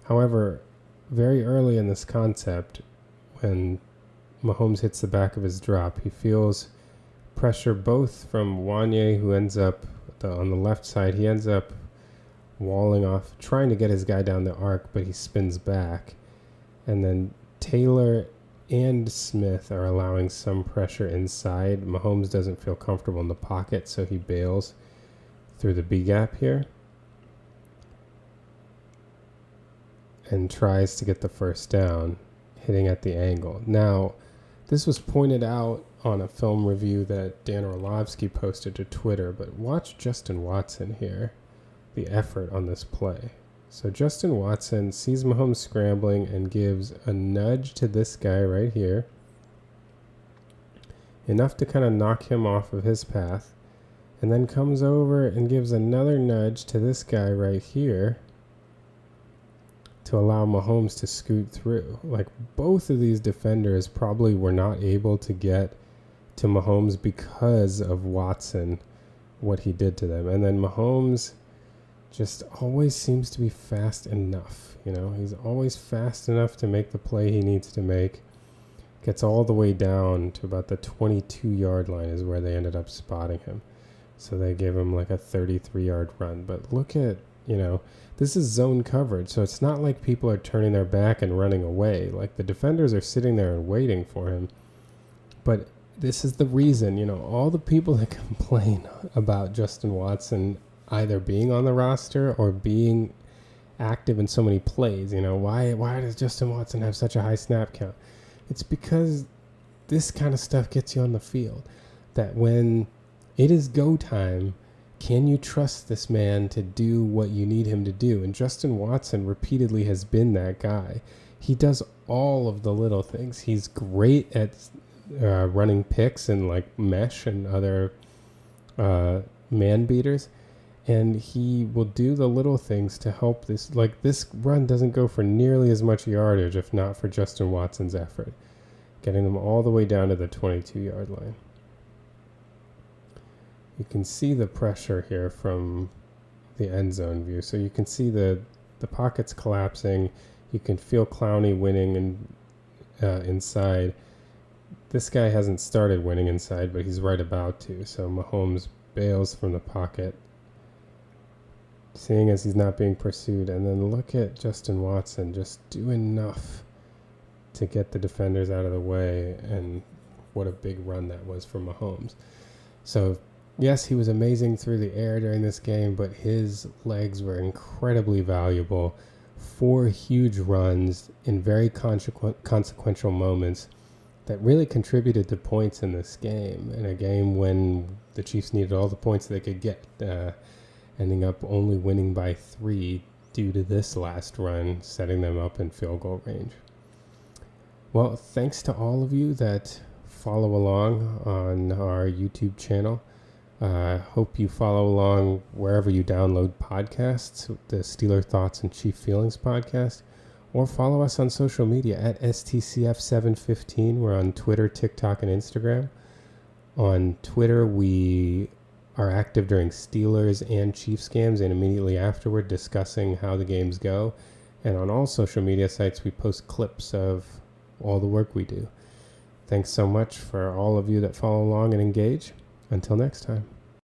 [SPEAKER 1] However, very early in this concept, when Mahomes hits the back of his drop, he feels pressure both from Wanye, who ends up on the left side. He ends up walling off, trying to get his guy down the arc, but he spins back. And then Taylor and Smith are allowing some pressure inside. Mahomes doesn't feel comfortable in the pocket, so he bails through the B gap here and tries to get the first down, hitting at the angle. Now, this was pointed out on a film review that Dan Orlovsky posted to Twitter, but watch Justin Watson here, the effort on this play. So Justin Watson sees Mahomes scrambling and gives a nudge to this guy right here, enough to kind of knock him off of his path, and then comes over and gives another nudge to this guy right here to allow Mahomes to scoot through. Both of these defenders probably were not able to get to Mahomes because of Watson, what he did to them. And then Mahomes just always seems to be fast enough. He's always fast enough to make the play he needs to make. Gets all the way down to about the 22-yard line is where they ended up spotting him. So they gave him a 33-yard run. But look at, this is zone coverage. So it's not like people are turning their back and running away. The defenders are sitting there and waiting for him. But this is the reason, all the people that complain about Justin Watson either being on the roster or being active in so many plays. Why does Justin Watson have such a high snap count? It's because this kind of stuff gets you on the field. That when it is go time, can you trust this man to do what you need him to do? And Justin Watson repeatedly has been that guy. He does all of the little things. He's great at running picks and mesh and other man beaters. And he will do the little things to help this. Like, this run doesn't go for nearly as much yardage if not for Justin Watson's effort, getting them all the way down to the 22-yard line. You can see the pressure here from the end zone view. So you can see the pockets collapsing. You can feel Clowney winning inside. This guy hasn't started winning inside, but he's right about to. So Mahomes bails from the pocket, seeing as he's not being pursued. And then look at Justin Watson just do enough to get the defenders out of the way. And what a big run that was for Mahomes. So yes, he was amazing through the air during this game, but his legs were incredibly valuable. 4 huge runs in very consequential moments that really contributed to points in this game, in a game when the Chiefs needed all the points they could get, ending up only winning by 3 due to this last run, setting them up in field goal range. Well, thanks to all of you that follow along on our YouTube channel. Hope you follow along wherever you download podcasts, the Steeler Thoughts and Chief Feelings podcast, or follow us on social media at STCF715. We're on Twitter, TikTok, and Instagram. On Twitter, we are active during Steelers and Chiefs games and immediately afterward discussing how the games go. And on all social media sites, we post clips of all the work we do. Thanks so much for all of you that follow along and engage. Until next time.